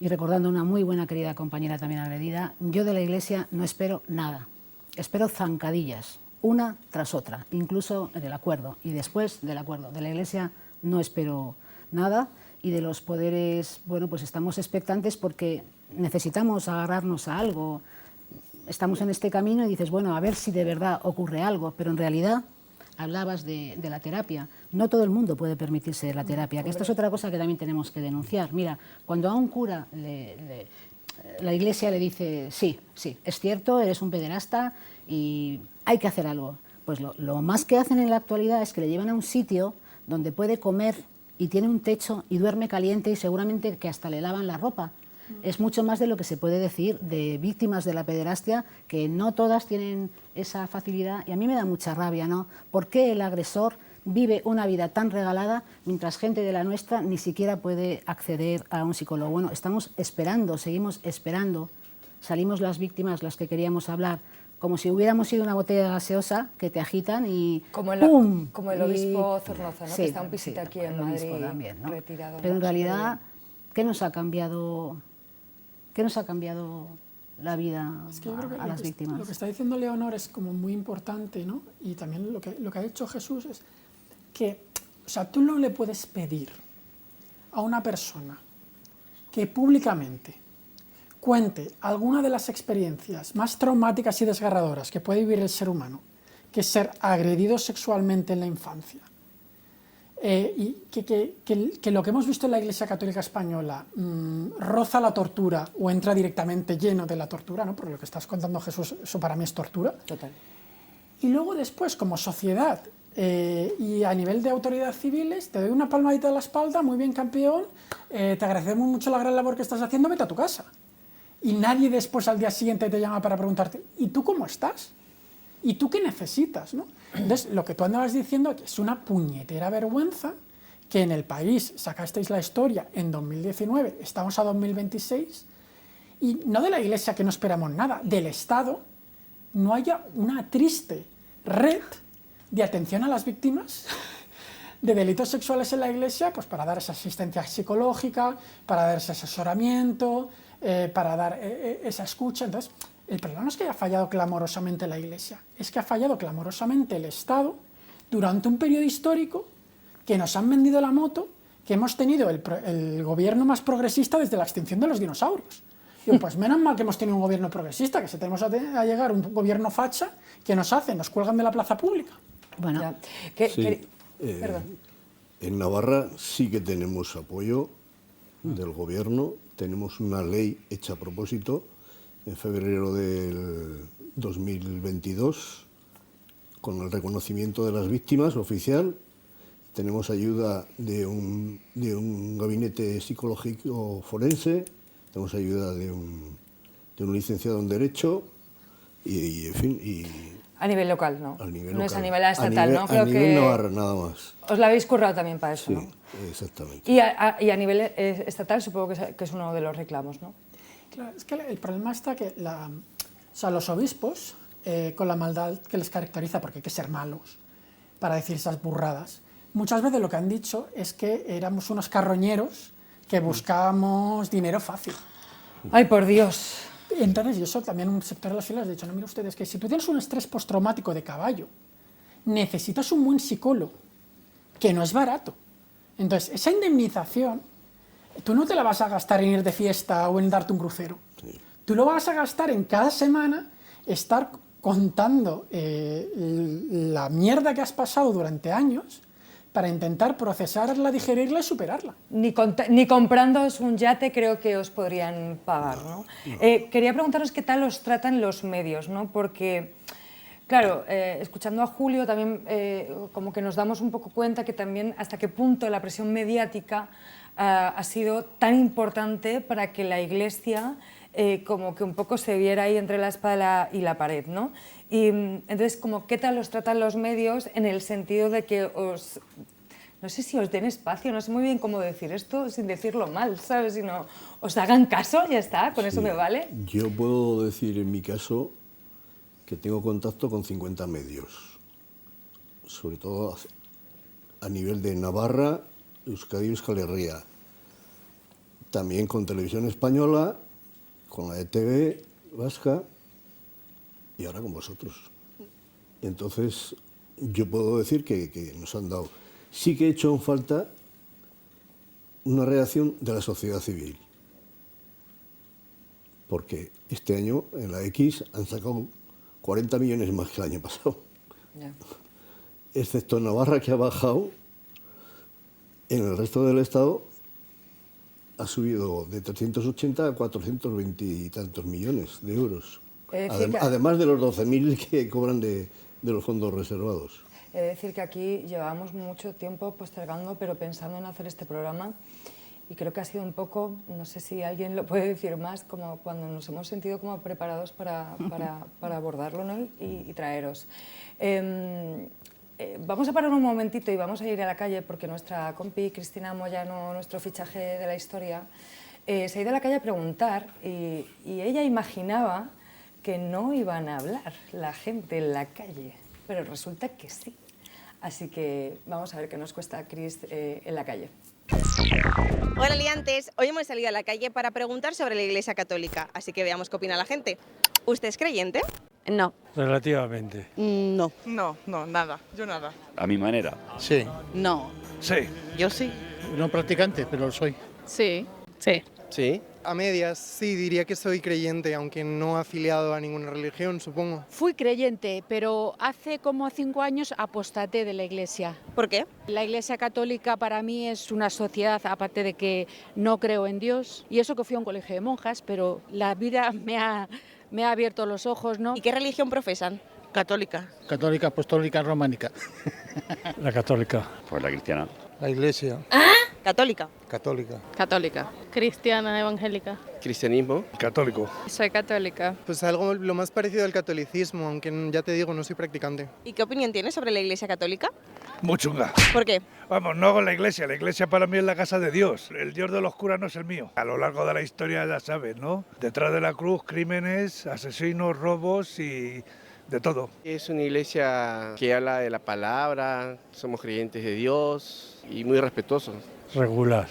y recordando a una muy buena querida compañera también agredida, yo de la Iglesia no espero nada, espero zancadillas, una tras otra, incluso del acuerdo y después del acuerdo. De la Iglesia no espero nada y de los poderes, bueno, pues estamos expectantes porque necesitamos agarrarnos a algo. Estamos en este camino y dices, bueno, a ver si de verdad ocurre algo, pero en realidad hablabas de la terapia. No todo el mundo puede permitirse la terapia, que esto es otra cosa que también tenemos que denunciar. Mira, cuando a un cura la Iglesia le dice, sí, es cierto, eres un pederasta y hay que hacer algo. Pues lo más que hacen en la actualidad es que le llevan a un sitio donde puede comer y tiene un techo y duerme caliente y seguramente que hasta le lavan la ropa. Es mucho más de lo que se puede decir de víctimas de la pederastia, que no todas tienen esa facilidad y a mí me da mucha rabia, ¿no? ¿Por qué el agresor vive una vida tan regalada mientras gente de la nuestra ni siquiera puede acceder a un psicólogo? Bueno, estamos esperando, seguimos esperando, salimos las víctimas, las que queríamos hablar, como si hubiéramos sido una botella gaseosa que te agitan y ¡pum! Como el obispo Zornoza, ¿no? Sí, que está un pisito aquí en Madrid, también, ¿no? retirado. Pero en ¿no? realidad, ¿qué nos ha cambiado la vida Es que yo creo que a las víctimas? Lo que está diciendo Leonor es como muy importante, ¿no? Y también lo que ha hecho Jesús es que, o sea, tú no le puedes pedir a una persona que públicamente cuente alguna de las experiencias más traumáticas y desgarradoras que puede vivir el ser humano, que es ser agredido sexualmente en la infancia, y que lo que hemos visto en la Iglesia Católica Española roza la tortura o entra directamente lleno de la tortura, ¿no? Porque lo que estás contando, Jesús, eso para mí es tortura. Total. Y luego después, como sociedad y a nivel de autoridades civiles, te doy una palmadita de la espalda, muy bien, campeón, te agradecemos mucho la gran labor que estás haciendo, vete a tu casa. Y nadie después al día siguiente te llama para preguntarte, ¿y tú cómo estás? ¿Y tú qué necesitas? ¿No? Entonces, lo que tú andabas diciendo es una puñetera vergüenza que en el país sacasteis la historia en 2019, estamos a 2026, y no de la Iglesia, que no esperamos nada, del Estado, no haya una triste red de atención a las víctimas de delitos sexuales en la Iglesia, pues para dar esa asistencia psicológica, para dar ese asesoramiento, para dar esa escucha. Entonces, el problema no es que haya fallado clamorosamente la Iglesia, es que ha fallado clamorosamente el Estado durante un periodo histórico que nos han vendido la moto, que hemos tenido el gobierno más progresista desde la extinción de los dinosaurios. Digo, pues menos mal que hemos tenido un gobierno progresista, que si tenemos a llegar un gobierno facha, que nos cuelgan de la plaza pública. Bueno, Sí, Perdón. en Navarra sí que tenemos apoyo del gobierno, tenemos una ley hecha a propósito en febrero del 2022 con el reconocimiento de las víctimas oficial. Tenemos ayuda de un gabinete psicológico forense, tenemos ayuda de un licenciado en Derecho y en fin, A nivel local, ¿no? a nivel No es local. a nivel estatal, ¿no? A Creo nivel que Navarra, nada más. os la habéis currado también para eso, Sí, ¿no? exactamente. Y a nivel estatal supongo que es uno de los reclamos, ¿no? Claro, es que el problema está que los obispos, con la maldad que les caracteriza, porque hay que ser malos para decir esas burradas, muchas veces lo que han dicho es que éramos unos carroñeros que buscábamos dinero fácil. ¡Ay, por Dios! Entonces, y eso también un sector de las filas ha dicho, no, mira ustedes, que si tú tienes un estrés postraumático de caballo, necesitas un buen psicólogo, que no es barato. Entonces, esa indemnización, tú no te la vas a gastar en ir de fiesta o en darte un crucero. Sí. Tú lo vas a gastar en cada semana estar contando la mierda que has pasado durante años para intentar procesarla, digerirla y superarla. Ni comprándoos un yate creo que os podrían pagar, ¿no? Quería preguntaros qué tal os tratan los medios, ¿no? Porque, claro, escuchando a Julio también como que nos damos un poco cuenta que también hasta qué punto la presión mediática ha sido tan importante para que la Iglesia como que un poco se viera ahí entre la espada y la pared, ¿no? Y entonces, como, ¿qué tal os tratan los medios en el sentido de que os... No sé si os den espacio, no sé muy bien cómo decir esto sin decirlo mal, ¿sabes? Sino os hagan caso, ya está, con eso me vale. Yo puedo decir en mi caso que tengo contacto con 50 medios, sobre todo a nivel de Navarra, Euskadi y Euskal Herria. También con Televisión Española, con la ETV vasca y ahora con vosotros. Entonces, yo puedo decir que nos han dado... Sí que he hecho en falta una reacción de la sociedad civil, porque este año en la X han sacado 40 millones más que el año pasado, Ya. excepto Navarra, que ha bajado. En el resto del Estado ha subido de 380 a 420 y tantos millones de euros, además de los 12.000 que cobran de los fondos reservados. He de decir que aquí llevamos mucho tiempo postergando, pero pensando en hacer este programa, y creo que ha sido un poco, no sé si alguien lo puede decir más, como cuando nos hemos sentido como preparados para abordarlo, ¿no? y traeros. Vamos a parar un momentito y vamos a ir a la calle, porque nuestra compi Cristina Moyano, nuestro fichaje de la historia, se ha ido a la calle a preguntar, y ella imaginaba que no iban a hablar la gente en la calle, pero resulta que sí. Así que vamos a ver qué nos cuesta Cris en la calle. Hola liantes, hoy hemos salido a la calle para preguntar sobre la Iglesia Católica, así que veamos qué opina la gente. ¿Usted es creyente? No. Relativamente. No. No, nada, yo nada. A mi manera. Sí. No. Sí. Yo sí. no practicante, pero lo soy. Sí. Sí. Sí. A medias, sí, diría que soy creyente, aunque no afiliado a ninguna religión, supongo. Fui creyente, pero hace como 5 años apostaté de la Iglesia. ¿Por qué? La Iglesia Católica para mí es una sociedad, aparte de que no creo en Dios, y eso que fui a un colegio de monjas, pero la vida me ha abierto los ojos, ¿no? ¿Y qué religión profesan? Católica. Católica, apostólica, románica. La católica. Pues la cristiana. La iglesia. Católica. Católica. Católica. Cristiana, evangélica. Cristianismo. Católico. Soy católica. Pues algo lo más parecido al catolicismo, aunque ya te digo, no soy practicante. ¿Y qué opinión tienes sobre la Iglesia Católica? Muy chunga. ¿Por qué? Vamos, no con la iglesia para mí es la casa de Dios. El Dios de los curas no es el mío. A lo largo de la historia ya sabes, ¿no? Detrás de la cruz, crímenes, asesinos, robos y de todo. Es una iglesia que habla de la palabra, somos creyentes de Dios y muy respetuosos. Regular.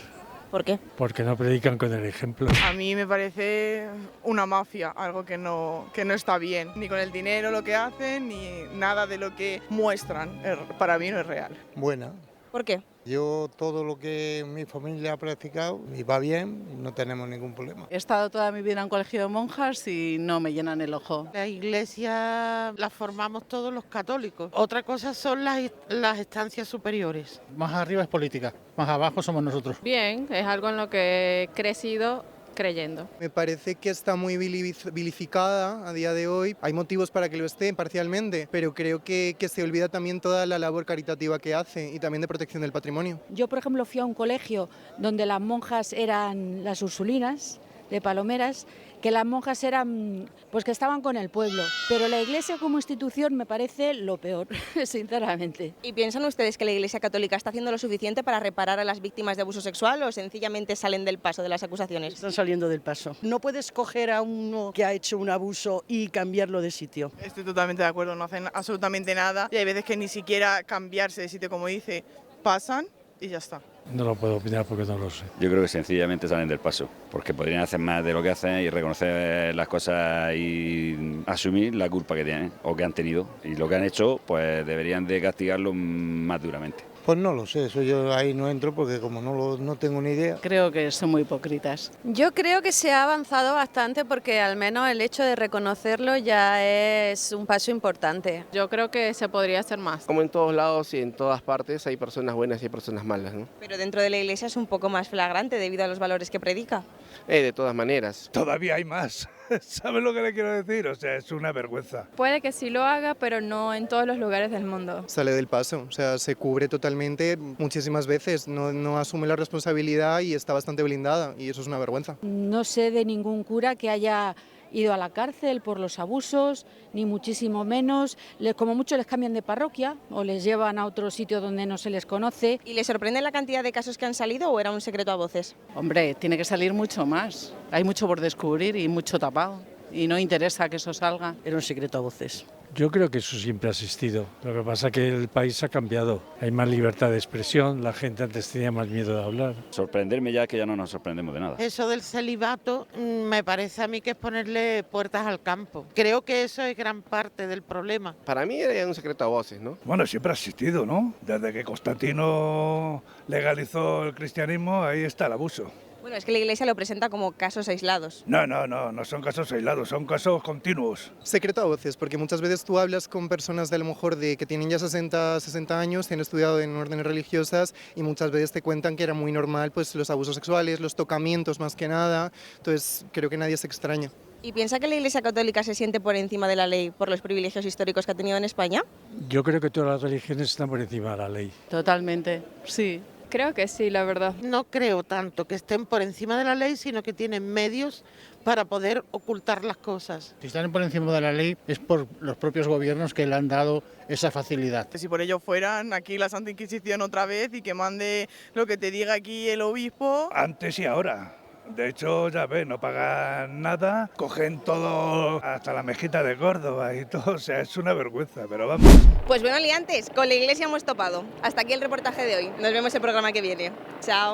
¿Por qué? Porque no predican con el ejemplo. A mí me parece una mafia, algo que no está bien. Ni con el dinero lo que hacen, ni nada de lo que muestran. Para mí no es real. Buena. ¿Por qué? Yo todo lo que mi familia ha practicado y va bien, no tenemos ningún problema. He estado toda mi vida en un colegio de monjas y no me llenan el ojo. La iglesia la formamos todos los católicos. Otra cosa son las estancias superiores. Más arriba es política, más abajo somos nosotros. Bien, es algo en lo que he crecido creyendo. Me parece que está muy vilificada a día de hoy. Hay motivos para que lo esté parcialmente, pero creo que se olvida también toda la labor caritativa que hace y también de protección del patrimonio. Yo, por ejemplo, fui a un colegio donde las monjas eran las ursulinas de Palomeras, que las monjas eran, pues que estaban con el pueblo, pero la Iglesia como institución me parece lo peor, sinceramente. ¿Y piensan ustedes que la Iglesia Católica está haciendo lo suficiente para reparar a las víctimas de abuso sexual o sencillamente salen del paso de las acusaciones? Están saliendo del paso. No puedes coger a uno que ha hecho un abuso y cambiarlo de sitio. Estoy totalmente de acuerdo, no hacen absolutamente nada y hay veces que ni siquiera cambiarse de sitio, como dice, pasan y ya está. No lo puedo opinar porque no lo sé. Yo creo que sencillamente salen del paso, porque podrían hacer más de lo que hacen y reconocer las cosas y asumir la culpa que tienen o que han tenido. Y lo que han hecho, pues deberían de castigarlo más duramente. Pues no lo sé, eso yo ahí no entro porque como no tengo ni idea. Creo que son muy hipócritas. Yo creo que se ha avanzado bastante porque al menos el hecho de reconocerlo ya es un paso importante. Yo creo que se podría hacer más. Como en todos lados y en todas partes hay personas buenas y hay personas malas, ¿no? Pero dentro de la Iglesia es un poco más flagrante debido a los valores que predica. De todas maneras. Todavía hay más. ¿Sabes lo que le quiero decir? O sea, es una vergüenza. Puede que sí lo haga, pero no en todos los lugares del mundo. Sale del paso, o sea, se cubre totalmente muchísimas veces, no asume la responsabilidad y está bastante blindada y eso es una vergüenza. No sé de ningún cura que haya ido a la cárcel por los abusos, ni muchísimo menos. Como mucho les cambian de parroquia o les llevan a otro sitio donde no se les conoce. ¿Y le sorprende la cantidad de casos que han salido o era un secreto a voces? Hombre, tiene que salir mucho más. Hay mucho por descubrir y mucho tapado. Y no interesa que eso salga. Era un secreto a voces. Yo creo que eso siempre ha existido. Lo que pasa es que el país ha cambiado. Hay más libertad de expresión, la gente antes tenía más miedo de hablar. Sorprenderme ya que ya no nos sorprendemos de nada. Eso del celibato me parece a mí que es ponerle puertas al campo. Creo que eso es gran parte del problema. Para mí era un secreto a voces, ¿no? Bueno, siempre ha existido, ¿no? Desde que Constantino legalizó el cristianismo, ahí está el abuso. Bueno, es que la Iglesia lo presenta como casos aislados. No son casos aislados, son casos continuos. Secreto a voces, porque muchas veces tú hablas con personas de a lo mejor que tienen ya 60 años, que han estudiado en órdenes religiosas y muchas veces te cuentan que era muy normal pues los abusos sexuales, los tocamientos más que nada, entonces creo que nadie se extraña. ¿Y piensa que la Iglesia Católica se siente por encima de la ley por los privilegios históricos que ha tenido en España? Yo creo que todas las religiones están por encima de la ley. Totalmente, sí. Creo que sí, la verdad. No creo tanto que estén por encima de la ley, sino que tienen medios para poder ocultar las cosas. Si están por encima de la ley es por los propios gobiernos que le han dado esa facilidad. Si por ello fueran aquí la Santa Inquisición otra vez y que mande lo que te diga aquí el obispo. Antes y ahora. De hecho, ya ves, no pagan nada, cogen todo, hasta la mezquita de Córdoba y todo, o sea, es una vergüenza, pero vamos. Pues bueno, liantes, con la Iglesia hemos topado. Hasta aquí el reportaje de hoy. Nos vemos el programa que viene. Chao.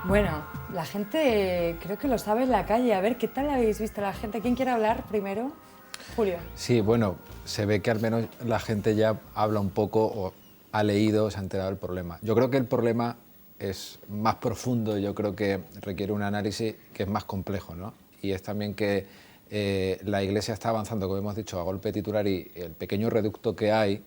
Bueno, la gente creo que lo sabe en la calle. A ver, ¿qué tal habéis visto a la gente? ¿Quién quiere hablar primero? Julio. Sí, bueno, se ve que al menos la gente ya habla un poco o ha leído, se ha enterado del problema. Yo creo que el problema es más profundo, yo creo que requiere un análisis que es más complejo, ¿no? Y es también que la Iglesia está avanzando, como hemos dicho, a golpe de titular, y el pequeño reducto que hay,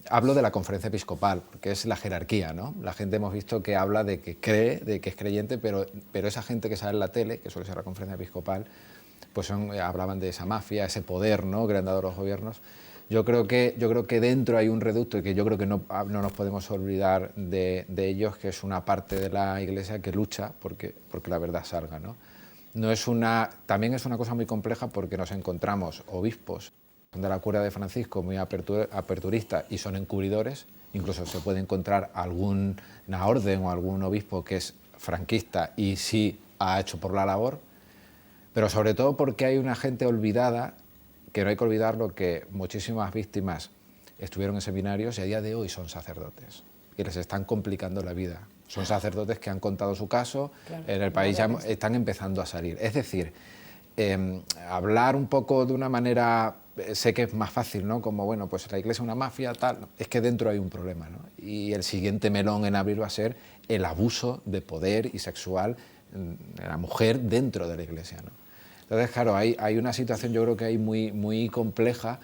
hablo de la conferencia episcopal, porque es la jerarquía, ¿no? La gente hemos visto que habla de que cree, de que es creyente, pero esa gente que sale en la tele, que suele ser la conferencia episcopal, pues hablaban de esa mafia, ese poder, ¿no?, que le han dado los gobiernos. Yo creo que dentro hay un reducto y que yo creo que no nos podemos olvidar de ellos, que es una parte de la Iglesia que lucha porque la verdad salga, ¿no? También es una cosa muy compleja porque nos encontramos obispos de la curia de Francisco muy aperturistas y son encubridores. Incluso se puede encontrar alguna orden o algún obispo que es franquista y sí ha hecho por la labor, pero sobre todo porque hay una gente olvidada, que no hay que olvidarlo, que muchísimas víctimas estuvieron en seminarios y a día de hoy son sacerdotes y les están complicando la vida. Son sacerdotes que han contado su caso, claro, en el país ya están empezando a salir. Es decir, hablar un poco de una manera, sé que es más fácil, ¿no? Como, bueno, pues la Iglesia es una mafia, tal, es que dentro hay un problema, ¿no? Y el siguiente melón en abrir va a ser el abuso de poder y sexual de la mujer dentro de la Iglesia, ¿no? Entonces, claro, hay una situación, yo creo que hay muy compleja,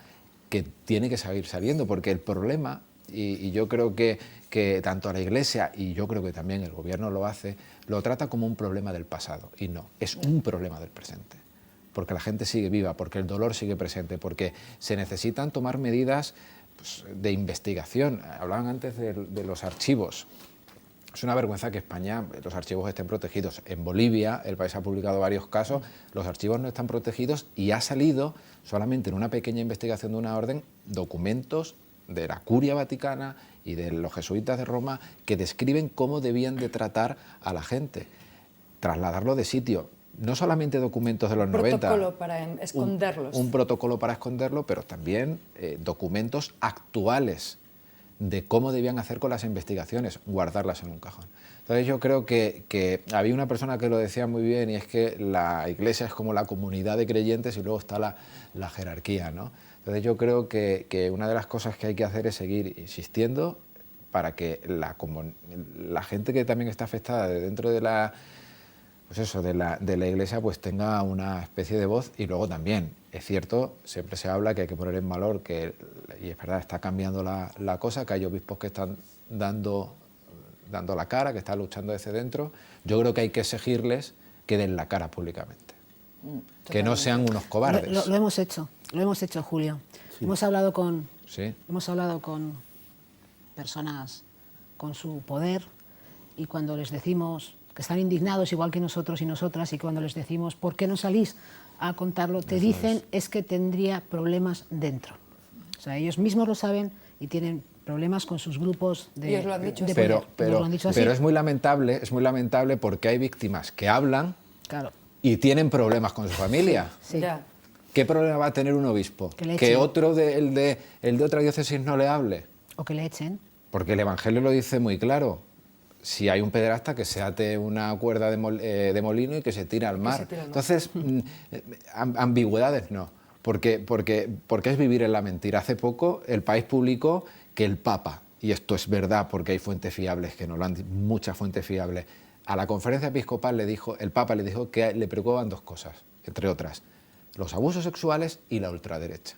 que tiene que seguir saliendo, porque el problema, y yo creo que tanto la Iglesia, y yo creo que también el gobierno lo hace, lo trata como un problema del pasado, y no, es un problema del presente, porque la gente sigue viva, porque el dolor sigue presente, porque se necesitan tomar medidas, pues, de investigación. Hablaban antes de los archivos. Es una vergüenza que España, los archivos estén protegidos. En Bolivia, el país ha publicado varios casos, los archivos no están protegidos y ha salido solamente en una pequeña investigación de una orden documentos de la Curia Vaticana y de los jesuitas de Roma que describen cómo debían de tratar a la gente, trasladarlo de sitio. No solamente documentos de los 90. Protocolo para esconderlos. Un protocolo para esconderlo, pero también documentos actuales de cómo debían hacer con las investigaciones, guardarlas en un cajón. Entonces yo creo que había una persona que lo decía muy bien, y es que la Iglesia es como la comunidad de creyentes y luego está la jerarquía, ¿no? Entonces yo creo que una de las cosas que hay que hacer es seguir insistiendo para que la gente que también está afectada de dentro de la Iglesia pues tenga una especie de voz. Y luego también, es cierto, siempre se habla que hay que poner en valor que, y es verdad, está cambiando la cosa, que hay obispos que están dando la cara, que están luchando desde dentro. Yo creo que hay que exigirles que den la cara públicamente, que no sean unos cobardes. Lo hemos hecho, Julio. Sí. Hemos hablado con personas con su poder, y cuando les decimos que están indignados igual que nosotros y nosotras, y cuando les decimos ¿por qué no salís a contarlo?, te dicen es que tendría problemas dentro. O sea, ellos mismos lo saben y tienen problemas con sus grupos de... Ellos lo han dicho así. Pero es muy lamentable porque hay víctimas que hablan, claro, y tienen problemas con su familia. Sí. Ya. ¿Qué problema va a tener un obispo? Que otro el de otra diócesis no le hable. O que le echen. Porque el Evangelio lo dice muy claro. Si hay un pederasta, que se ate una cuerda de molino y que se tire al mar. Entonces, ambigüedades no. Porque es vivir en la mentira. Hace poco el País publicó que el Papa, y esto es verdad porque hay fuentes fiables que nos lo han dicho, muchas fuentes fiables, a la conferencia episcopal el Papa le dijo que le preocupaban dos cosas, entre otras, los abusos sexuales y la ultraderecha.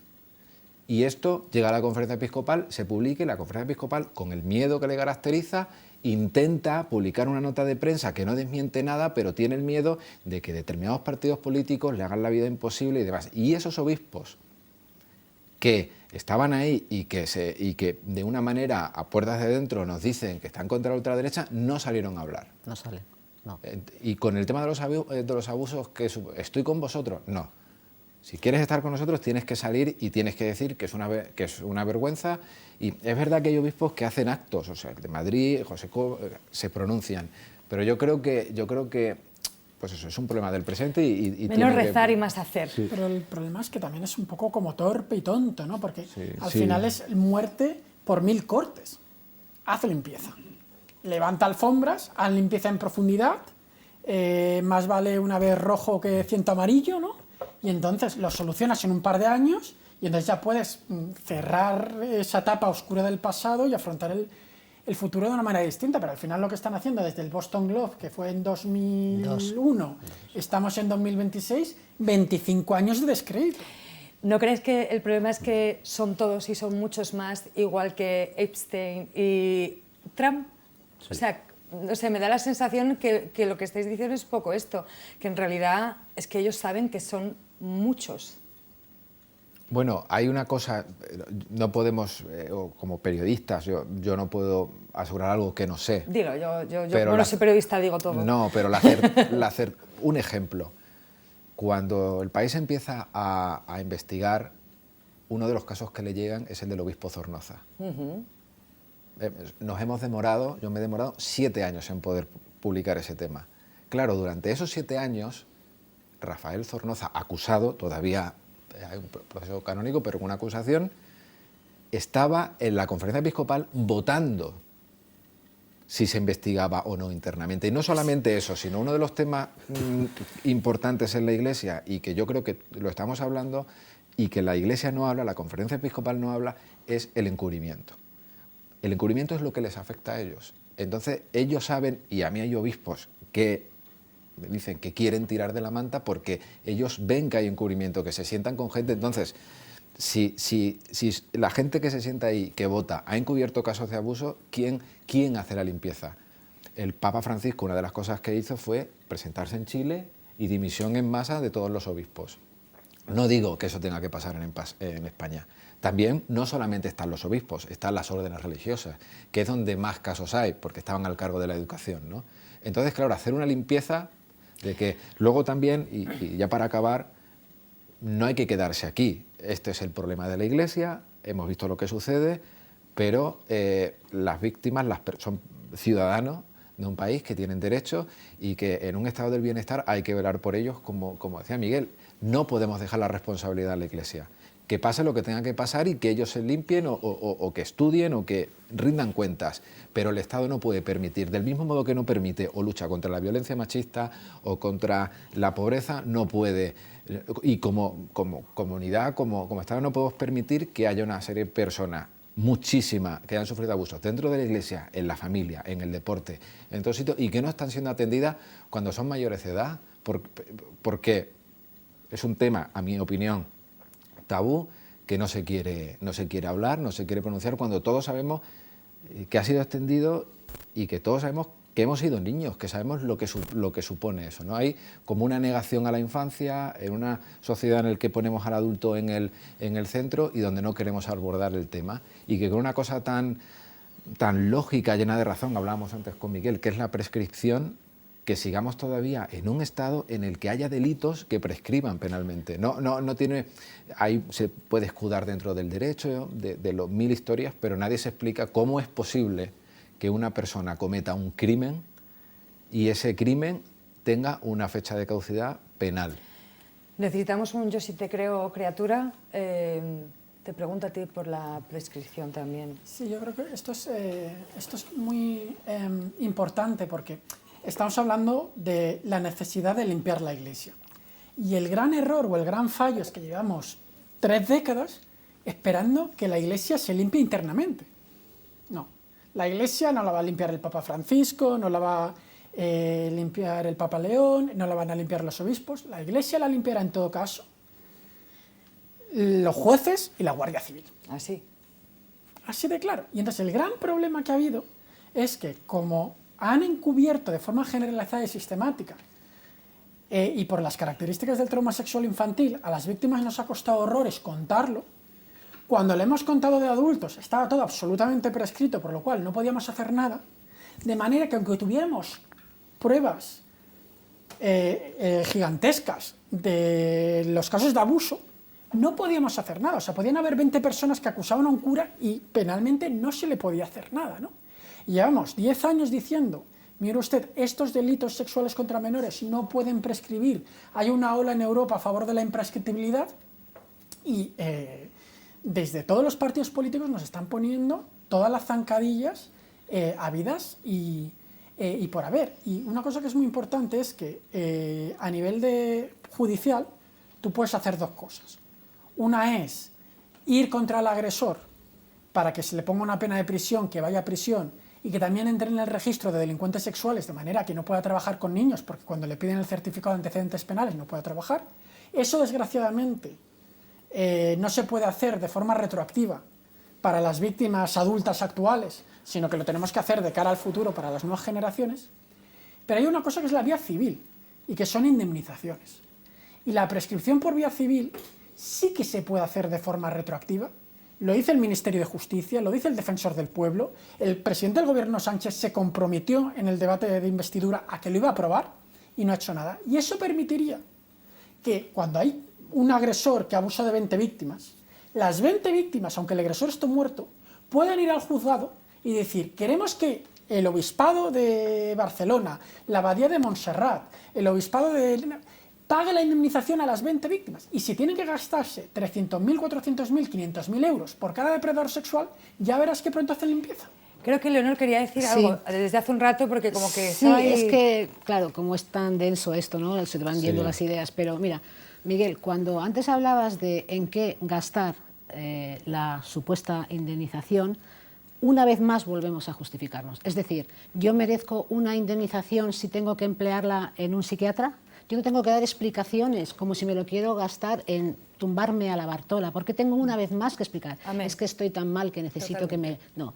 Y esto llega a la conferencia episcopal, se publica, y la conferencia episcopal, con el miedo que le caracteriza, intenta publicar una nota de prensa que no desmiente nada, pero tiene el miedo de que determinados partidos políticos le hagan la vida imposible y demás. Y esos obispos que estaban ahí y que de una manera a puertas de dentro nos dicen que están contra la ultraderecha, no salieron a hablar. No salen, no. Y con el tema de los abusos, que estoy con vosotros, no. Si quieres estar con nosotros tienes que salir y tienes que decir que es una vergüenza. Y es verdad que hay obispos que hacen actos, o sea, el de Madrid, José se pronuncian, pero yo creo que pues eso es un problema del presente y menos rezar y más hacer. Sí. Pero el problema es que también es un poco como torpe y tonto, ¿no? Porque al final es muerte por 1000 cortes. Haz limpieza. Levanta alfombras, haz limpieza en profundidad, más vale una vez rojo que 100 amarillo, ¿no? y entonces lo solucionas en un par de años y entonces ya puedes cerrar esa etapa oscura del pasado y afrontar el futuro de una manera distinta, pero al final lo que están haciendo desde el Boston Globe, que fue en 2001, estamos en 2026, 25 años de descrédito. ¿No crees que el problema es que son todos y son muchos más, igual que Epstein y Trump? Sí. O sea, no sé, me da la sensación que lo que estáis diciendo es poco esto, que en realidad es que ellos saben que son muchos. Bueno, hay una cosa, no podemos, como periodistas, yo no puedo asegurar algo que no sé. Dilo, yo como no soy periodista digo todo. No, pero hacer un ejemplo. Cuando el país empieza a investigar, uno de los casos que le llegan es el del obispo Zornoza. Yo me he demorado 7 años en poder publicar ese tema. Claro, durante esos 7 años, Rafael Zornoza, acusado, todavía hay un proceso canónico, pero con una acusación, estaba en la conferencia episcopal votando si se investigaba o no internamente. Y no solamente eso, sino uno de los temas importantes en la Iglesia, y que yo creo que lo estamos hablando, y que la Iglesia no habla, la conferencia episcopal no habla, es el encubrimiento. El encubrimiento es lo que les afecta a ellos. Entonces, ellos saben, y a mí hay obispos que dicen que quieren tirar de la manta porque ellos ven que hay encubrimiento, que se sientan con gente. Entonces, si la gente que se sienta ahí, que vota, ha encubierto casos de abuso, ¿quién hace la limpieza? El Papa Francisco, una de las cosas que hizo fue presentarse en Chile y dimisión en masa de todos los obispos. No digo que eso tenga que pasar en España. También no solamente están los obispos, están las órdenes religiosas, que es donde más casos hay, porque estaban al cargo de la educación, ¿no? Entonces, claro, hacer una limpieza de que luego también, y ya para acabar, no hay que quedarse aquí. Este es el problema de la Iglesia, hemos visto lo que sucede, pero las víctimas son ciudadanos de un país que tienen derechos y que en un estado del bienestar hay que velar por ellos, como decía Miguel. No podemos dejar la responsabilidad a la Iglesia. Que pase lo que tenga que pasar y que ellos se limpien o que estudien o que rindan cuentas. Pero el Estado no puede permitir, del mismo modo que no permite o lucha contra la violencia machista o contra la pobreza, no puede. Y como comunidad, como Estado, no podemos permitir que haya una serie de personas, muchísimas, que han sufrido abusos dentro de la Iglesia, en la familia, en el deporte, en todos sitios, y que no están siendo atendidas cuando son mayores de edad. Porque es un tema, a mi opinión, tabú, que no se quiere hablar, no se quiere pronunciar, cuando todos sabemos que ha sido extendido y que todos sabemos que hemos sido niños, que sabemos lo que supone eso, ¿no? Hay como una negación a la infancia, en una sociedad en la que ponemos al adulto en el centro y donde no queremos abordar el tema, y que con una cosa tan lógica, llena de razón, hablábamos antes con Miguel, que es la prescripción, que sigamos todavía en un estado en el que haya delitos que prescriban penalmente. No tiene, ahí se puede escudar dentro del derecho, de los 1000 historias, pero nadie se explica cómo es posible que una persona cometa un crimen y ese crimen tenga una fecha de caducidad penal. Necesitamos un yo sí te creo criatura. Te pregunto a ti por la prescripción también. Sí, yo creo que esto es muy importante porque estamos hablando de la necesidad de limpiar la Iglesia. Y el gran error o el gran fallo es que llevamos 3 décadas esperando que la Iglesia se limpie internamente. No, la Iglesia no la va a limpiar el Papa Francisco, no la va a limpiar el Papa León, no la van a limpiar los obispos. La Iglesia la limpiará en todo caso los jueces y la Guardia Civil. Así. Así de claro. Y entonces el gran problema que ha habido es que como han encubierto de forma generalizada y sistemática y por las características del trauma sexual infantil, a las víctimas nos ha costado horrores contarlo. Cuando le hemos contado de adultos estaba todo absolutamente prescrito, por lo cual no podíamos hacer nada, de manera que aunque tuviéramos pruebas gigantescas de los casos de abuso, no podíamos hacer nada. O sea, podían haber 20 personas que acusaban a un cura y penalmente no se le podía hacer nada, ¿no? Y llevamos 10 años diciendo, mire usted, estos delitos sexuales contra menores no pueden prescribir. Hay una ola en Europa a favor de la imprescriptibilidad y desde todos los partidos políticos nos están poniendo todas las zancadillas habidas y por haber. Y una cosa que es muy importante es que a nivel judicial tú puedes hacer dos cosas. Una es ir contra el agresor para que se le ponga una pena de prisión, que vaya a prisión y que también entre en el registro de delincuentes sexuales de manera que no pueda trabajar con niños, porque cuando le piden el certificado de antecedentes penales no puede trabajar. Eso, desgraciadamente, no se puede hacer de forma retroactiva para las víctimas adultas actuales, sino que lo tenemos que hacer de cara al futuro para las nuevas generaciones. Pero hay una cosa que es la vía civil y que son indemnizaciones. Y la prescripción por vía civil sí que se puede hacer de forma retroactiva. Lo dice el Ministerio de Justicia, lo dice el Defensor del Pueblo. El presidente del gobierno Sánchez se comprometió en el debate de investidura a que lo iba a aprobar y no ha hecho nada. Y eso permitiría que cuando hay un agresor que abusa de 20 víctimas, las 20 víctimas, aunque el agresor esté muerto, puedan ir al juzgado y decir: queremos que el Obispado de Barcelona, la Abadía de Montserrat, el Obispado de... pague la indemnización a las 20 víctimas. Y si tienen que gastarse 300.000, 400.000, 500.000 euros por cada depredador sexual, ya verás que pronto hacen limpieza. Creo que Leonor quería decir algo desde hace un rato, porque como que... Sí, es que, claro, como es tan denso esto, ¿no? Se te van viendo las ideas. Pero mira, Miguel, cuando antes hablabas de en qué gastar la supuesta indemnización, una vez más volvemos a justificarnos. Es decir, ¿yo merezco una indemnización si tengo que emplearla en un psiquiatra? Yo no tengo que dar explicaciones como si me lo quiero gastar en tumbarme a la Bartola, porque tengo una vez más que explicar. Amén. Es que estoy tan mal que necesito que me... No.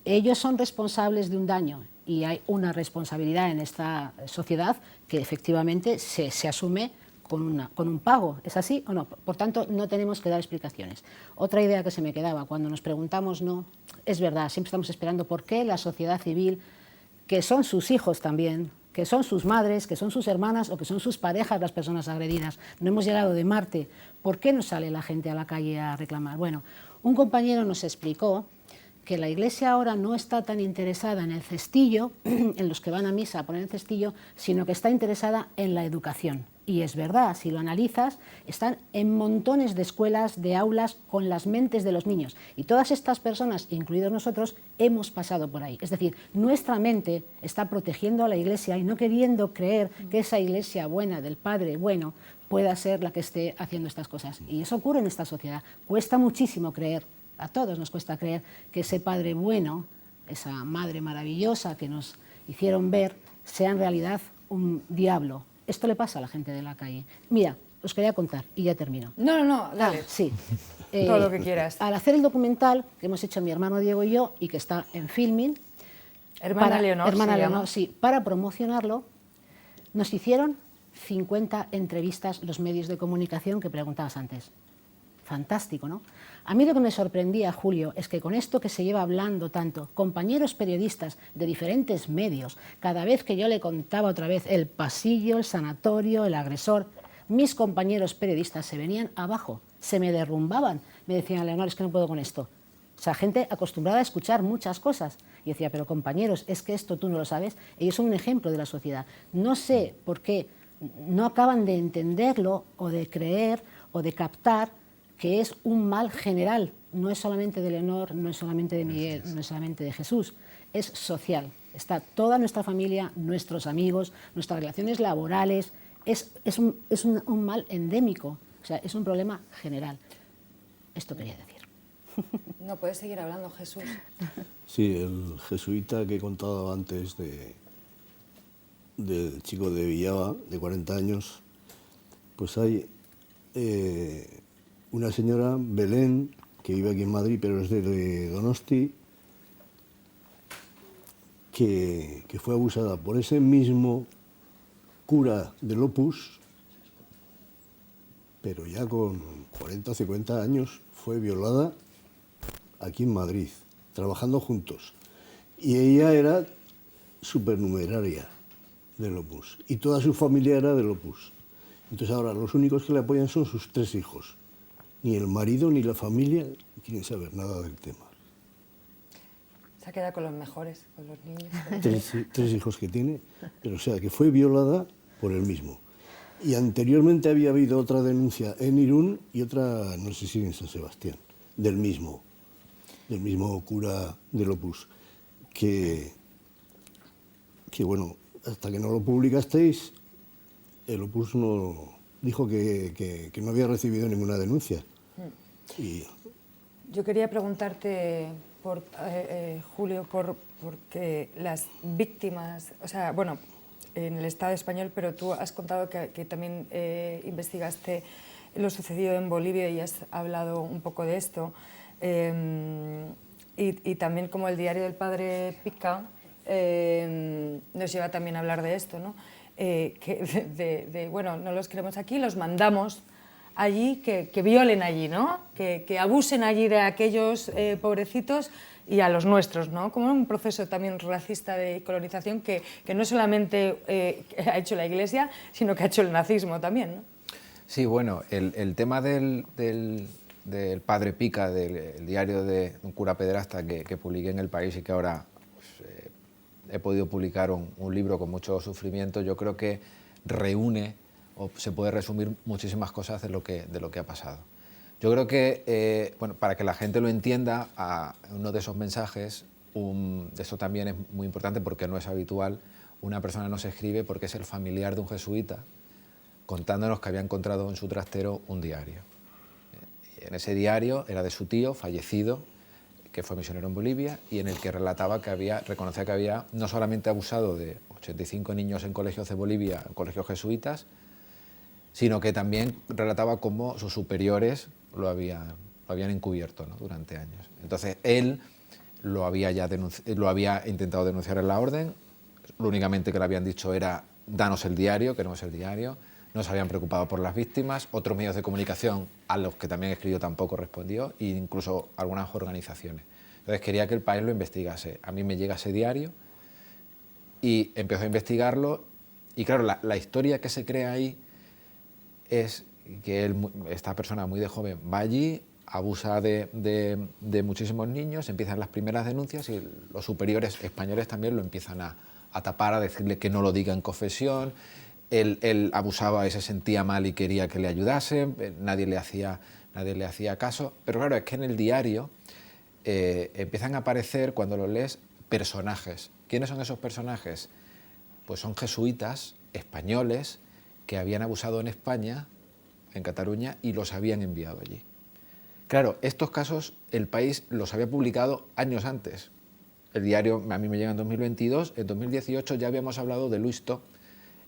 Ellos son responsables de un daño y hay una responsabilidad en esta sociedad que efectivamente se asume con un pago. ¿Es así o no? Por tanto, no tenemos que dar explicaciones. Otra idea que se me quedaba, cuando nos preguntamos, no, es verdad, siempre estamos esperando por qué la sociedad civil, que son sus hijos también, que son sus madres, que son sus hermanas o que son sus parejas las personas agredidas. No hemos llegado de Marte. ¿Por qué no sale la gente a la calle a reclamar? Bueno, un compañero nos explicó que la Iglesia ahora no está tan interesada en el cestillo, en los que van a misa a poner el cestillo, sino que está interesada en la educación. Y es verdad, si lo analizas, están en montones de escuelas, de aulas, con las mentes de los niños. Y todas estas personas, incluidos nosotros, hemos pasado por ahí. Es decir, nuestra mente está protegiendo a la Iglesia y no queriendo creer que esa Iglesia buena, del Padre bueno, pueda ser la que esté haciendo estas cosas. Y eso ocurre en esta sociedad. Cuesta muchísimo creer, a todos nos cuesta creer, que ese Padre bueno, esa Madre maravillosa que nos hicieron ver, sea en realidad un diablo. Esto le pasa a la gente de la calle. Mira, os quería contar y ya termino. No, dale. Sí. Todo lo que quieras. Al hacer el documental que hemos hecho mi hermano Diego y yo, y que está en Filmin, Hermana Leonor, sí, para promocionarlo, nos hicieron 50 entrevistas los medios de comunicación que preguntabas antes. Fantástico, ¿no? A mí lo que me sorprendía, Julio, es que con esto que se lleva hablando tanto, compañeros periodistas de diferentes medios, cada vez que yo le contaba otra vez el pasillo, el sanatorio, el agresor, mis compañeros periodistas se venían abajo, se me derrumbaban, me decían: Leonor, es que no puedo con esto. O sea, gente acostumbrada a escuchar muchas cosas. Y decía: pero compañeros, es que esto tú no lo sabes. Ellos son un ejemplo de la sociedad. No sé por qué no acaban de entenderlo o de creer o de captar que es un mal general, no es solamente de Leonor, no es solamente de Miguel, no es solamente de Jesús, es social. Está toda nuestra familia, nuestros amigos, nuestras relaciones laborales, es un mal endémico, o sea, es un problema general. Esto quería decir. No puedes seguir hablando, Jesús. Sí, el jesuita que he contado antes del chico de Villava, de 40 años, pues hay... una señora, Belén, que vive aquí en Madrid, pero es de Donosti, que fue abusada por ese mismo cura del Opus, pero ya con 40 o 50 años, fue violada aquí en Madrid, trabajando juntos. Y ella era supernumeraria del Opus, y toda su familia era del Opus. Entonces ahora los únicos que le apoyan son sus 3 hijos. Ni el marido ni la familia quieren saber nada del tema. Se ha quedado con los mejores, con los niños. 3 hijos que tiene, pero o sea, que fue violada por él mismo. Y anteriormente había habido otra denuncia en Irún y otra, no sé si en San Sebastián, del mismo cura del Opus, que bueno, hasta que no lo publicasteis, el Opus no dijo que no había recibido ninguna denuncia. Y yo quería preguntarte, Julio, porque las víctimas, o sea, bueno, en el Estado español, pero tú has contado que también investigaste lo sucedido en Bolivia y has hablado un poco de esto. Y también como el diario del padre Pica nos lleva también a hablar de esto, ¿no? Bueno, no los queremos aquí, los mandamos allí, que violen allí, ¿no? Que abusen allí de aquellos pobrecitos y a los nuestros, ¿no? Como un proceso también racista de colonización que no solamente ha hecho la Iglesia, sino que ha hecho el nazismo también, ¿no? Sí, bueno, el tema del padre Pica, del diario de un cura pederasta que publiqué en El País y que ahora pues, he podido publicar un libro con mucho sufrimiento, yo creo que reúne o se puede resumir muchísimas cosas de lo que ha pasado. Yo creo que, bueno, para que la gente lo entienda, uno de esos mensajes, esto también es muy importante porque no es habitual, una persona nos escribe porque es el familiar de un jesuita contándonos que había encontrado en su trastero un diario. En ese diario era de su tío, fallecido, que fue misionero en Bolivia, y en el que relataba reconocía que había no solamente abusado de 85 niños en colegios de Bolivia, en colegios jesuitas, sino que también relataba cómo sus superiores lo habían encubierto, ¿no? Durante años. Entonces él lo había intentado denunciar en la orden, lo únicamente que le habían dicho era danos el diario, queremos el diario, no se habían preocupado por las víctimas, otros medios de comunicación a los que también escribió tampoco respondió, e incluso algunas organizaciones. Entonces quería que El País lo investigase. A mí me llega ese diario y empezó a investigarlo y claro, la historia que se crea ahí es que esta persona muy de joven va allí, abusa de muchísimos niños, empiezan las primeras denuncias y los superiores españoles también lo empiezan a tapar, a decirle que no lo diga en confesión. Él abusaba y se sentía mal y quería que le ayudasen, nadie le hacía caso. Pero claro, es que en el diario empiezan a aparecer, cuando lo lees, personajes. ¿Quiénes son esos personajes? Pues son jesuitas españoles que habían abusado en España, en Cataluña, y los habían enviado allí. Claro, estos casos El País los había publicado años antes. El diario a mí me llega en 2022, en 2018 ya habíamos hablado de Luisto.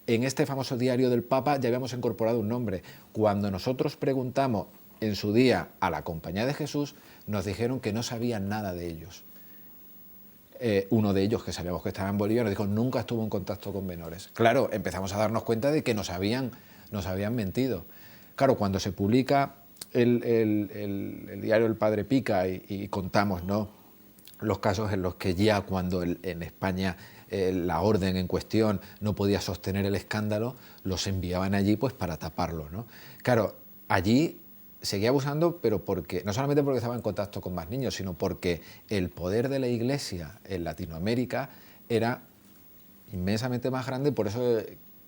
En este famoso diario del Papa ya habíamos incorporado un nombre. Cuando nosotros preguntamos en su día a la Compañía de Jesús, nos dijeron que no sabían nada de ellos. Uno de ellos, que sabíamos que estaba en Bolivia, nos dijo nunca estuvo en contacto con menores. Claro, empezamos a darnos cuenta de que nos habían mentido. Claro, cuando se publica el diario del padre Pica y contamos, ¿no?, los casos en los que ya cuando en España la orden en cuestión no podía sostener el escándalo, los enviaban allí pues para taparlo, ¿no? Claro, allí seguía abusando, pero no solamente porque estaba en contacto con más niños, sino porque el poder de la Iglesia en Latinoamérica era inmensamente más grande, por eso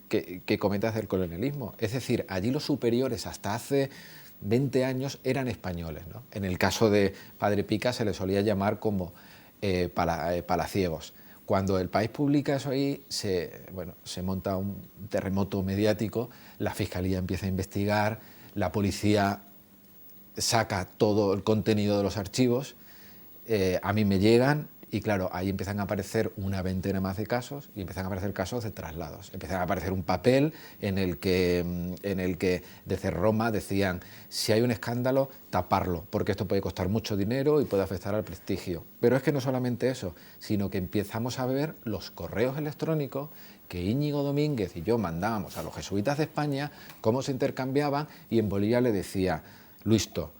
que comentas del colonialismo. Es decir, allí los superiores hasta hace 20 años eran españoles, ¿no? En el caso de Padre Pica se le solía llamar como palaciegos. Cuando El País publica eso ahí, se monta un terremoto mediático, la Fiscalía empieza a investigar, la policía saca todo el contenido de los archivos, a mí me llegan y claro, ahí empiezan a aparecer una veintena más de casos y empiezan a aparecer casos de traslados. Empiezan a aparecer un papel en el que desde Roma decían si hay un escándalo, taparlo, porque esto puede costar mucho dinero y puede afectar al prestigio. Pero es que no solamente eso, sino que empezamos a ver los correos electrónicos que Íñigo Domínguez y yo mandábamos a los jesuitas de España, cómo se intercambiaban, y en Bolivia le decía, Luisto,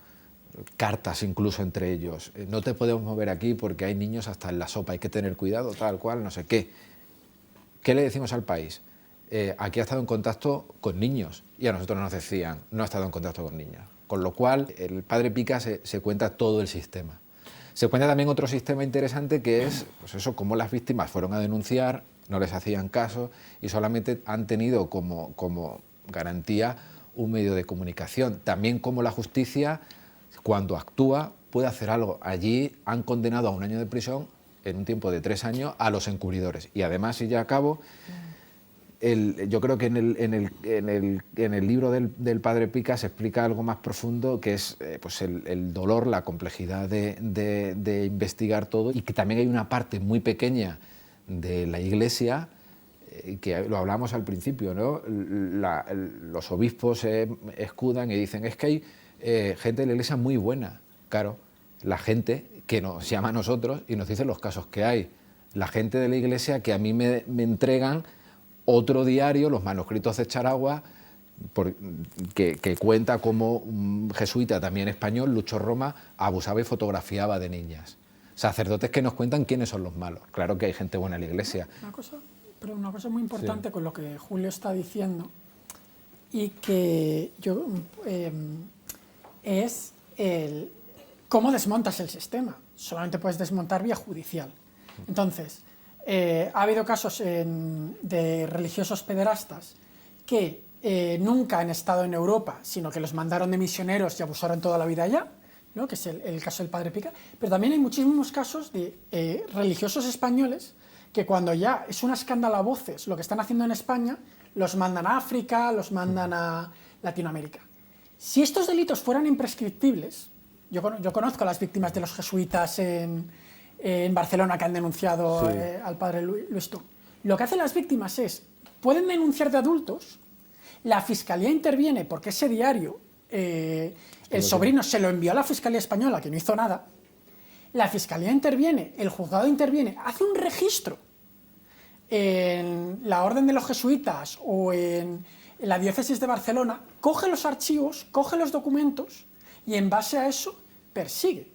cartas incluso entre ellos, no te podemos mover aquí porque hay niños hasta en la sopa, hay que tener cuidado, tal cual, no sé qué. ¿Qué le decimos al país? Aquí ha estado en contacto con niños, y a nosotros nos decían, no ha estado en contacto con niños. Con lo cual, el padre Pica se cuenta todo el sistema. Se cuenta también otro sistema interesante que es, pues eso, cómo las víctimas fueron a denunciar, no les hacían caso y solamente han tenido como garantía un medio de comunicación. También cómo la justicia, cuando actúa, puede hacer algo. Allí han condenado a 1 año de prisión en un tiempo de 3 años a los encubridores. Y además, y ya acabo, yo creo que en el libro del padre Pica se explica algo más profundo, que es pues el dolor, la complejidad de investigar todo, y que también hay una parte muy pequeña de la Iglesia, que lo hablamos al principio, ¿no? Los obispos se escudan y dicen, es que hay gente de la Iglesia muy buena. Claro, la gente que nos llama a nosotros y nos dice los casos que hay. La gente de la Iglesia que a mí me entregan otro diario, los manuscritos de Charagua, que cuenta cómo un jesuita también español, Lucho Roma, abusaba y fotografiaba de niñas. Sacerdotes que nos cuentan quiénes son los malos. Claro que hay gente buena en la Iglesia. Una cosa muy importante con lo que Julio está diciendo, y que es cómo desmontas el sistema. Solamente puedes desmontar vía judicial. Entonces, ha habido casos de religiosos pederastas que nunca han estado en Europa, sino que los mandaron de misioneros y abusaron toda la vida allá, ¿no? Que es el caso del padre Pica. Pero también hay muchísimos casos de religiosos españoles que cuando ya es un escándalo a voces lo que están haciendo en España, los mandan a África, los mandan a Latinoamérica. Si estos delitos fueran imprescriptibles, yo conozco a las víctimas de los jesuitas en Barcelona que han denunciado al padre Luis Tom. Lo que hacen las víctimas es, pueden denunciar de adultos, la Fiscalía interviene porque ese diario, el sobrino se lo envió a la Fiscalía Española, que no hizo nada. La Fiscalía interviene, el juzgado interviene, hace un registro en la Orden de los Jesuitas o en la Diócesis de Barcelona, coge los archivos, coge los documentos y en base a eso persigue.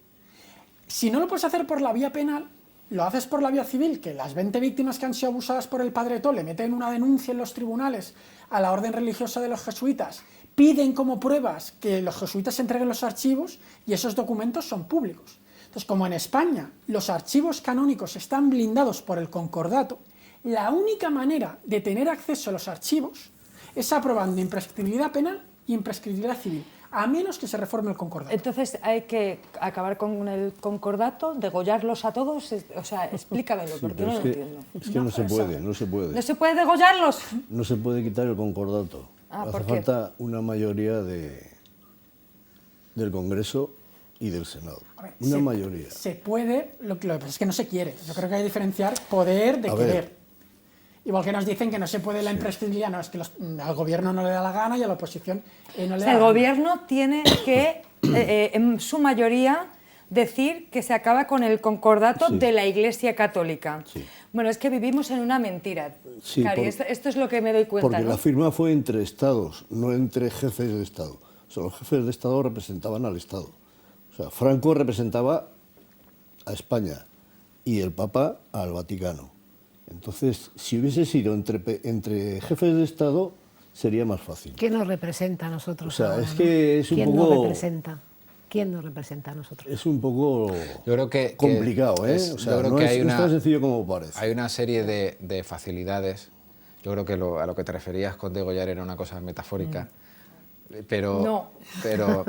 Si no lo puedes hacer por la vía penal, lo haces por la vía civil, que las 20 víctimas que han sido abusadas por el padre Tole meten una denuncia en los tribunales a la Orden Religiosa de los Jesuitas, piden como pruebas que los jesuitas entreguen los archivos y esos documentos son públicos. Entonces, como en España los archivos canónicos están blindados por el concordato, la única manera de tener acceso a los archivos es aprobando imprescriptibilidad penal y imprescriptibilidad civil, a menos que se reforme el concordato. Entonces hay que acabar con el concordato, degollarlos a todos, o sea, explícamelo, porque no lo entiendo. Es que no se puede. ¿No se puede degollarlos? No se puede quitar el concordato. Hace falta una mayoría del Congreso y del Senado. Una mayoría. Se puede, lo que pasa es que no se quiere. Yo creo que hay que diferenciar poder de querer. Igual que nos dicen que no se puede la imprescriptibilidad, no, es que al gobierno no le da la gana y a la oposición no le da la gana. El gobierno tiene que, en su mayoría, decir que se acaba con el concordato de la Iglesia Católica. Sí. Bueno, es que vivimos en una mentira, sí, Cari, esto es lo que me doy cuenta. Porque ¿no? La firma fue entre estados, no entre jefes de Estado. O sea, los jefes de Estado representaban al Estado. O sea, Franco representaba a España y el Papa al Vaticano. Entonces, si hubiese sido entre jefes de Estado, sería más fácil. ¿Quién nos representa a nosotros? O sea, ahora, es que es un ¿Quién poco... nos representa? ¿Quién nos representa a nosotros? Es un poco yo creo que complicado, ¿eh? O sea, no es tan sencillo como parece. Hay una serie de facilidades. Yo creo que a lo que te referías con degollar era una cosa metafórica. Pero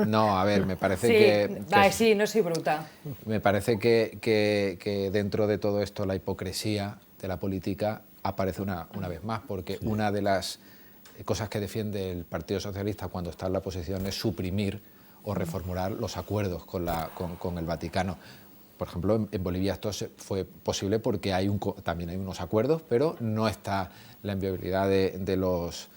no, a ver, me parece sí, no soy bruta. Me parece que dentro de todo esto la hipocresía de la política aparece una vez más, porque una de las cosas que defiende el Partido Socialista cuando está en la oposición es suprimir o reformular los acuerdos con el Vaticano. Por ejemplo, en Bolivia esto fue posible porque también hay unos acuerdos, pero no está la inviolabilidad de los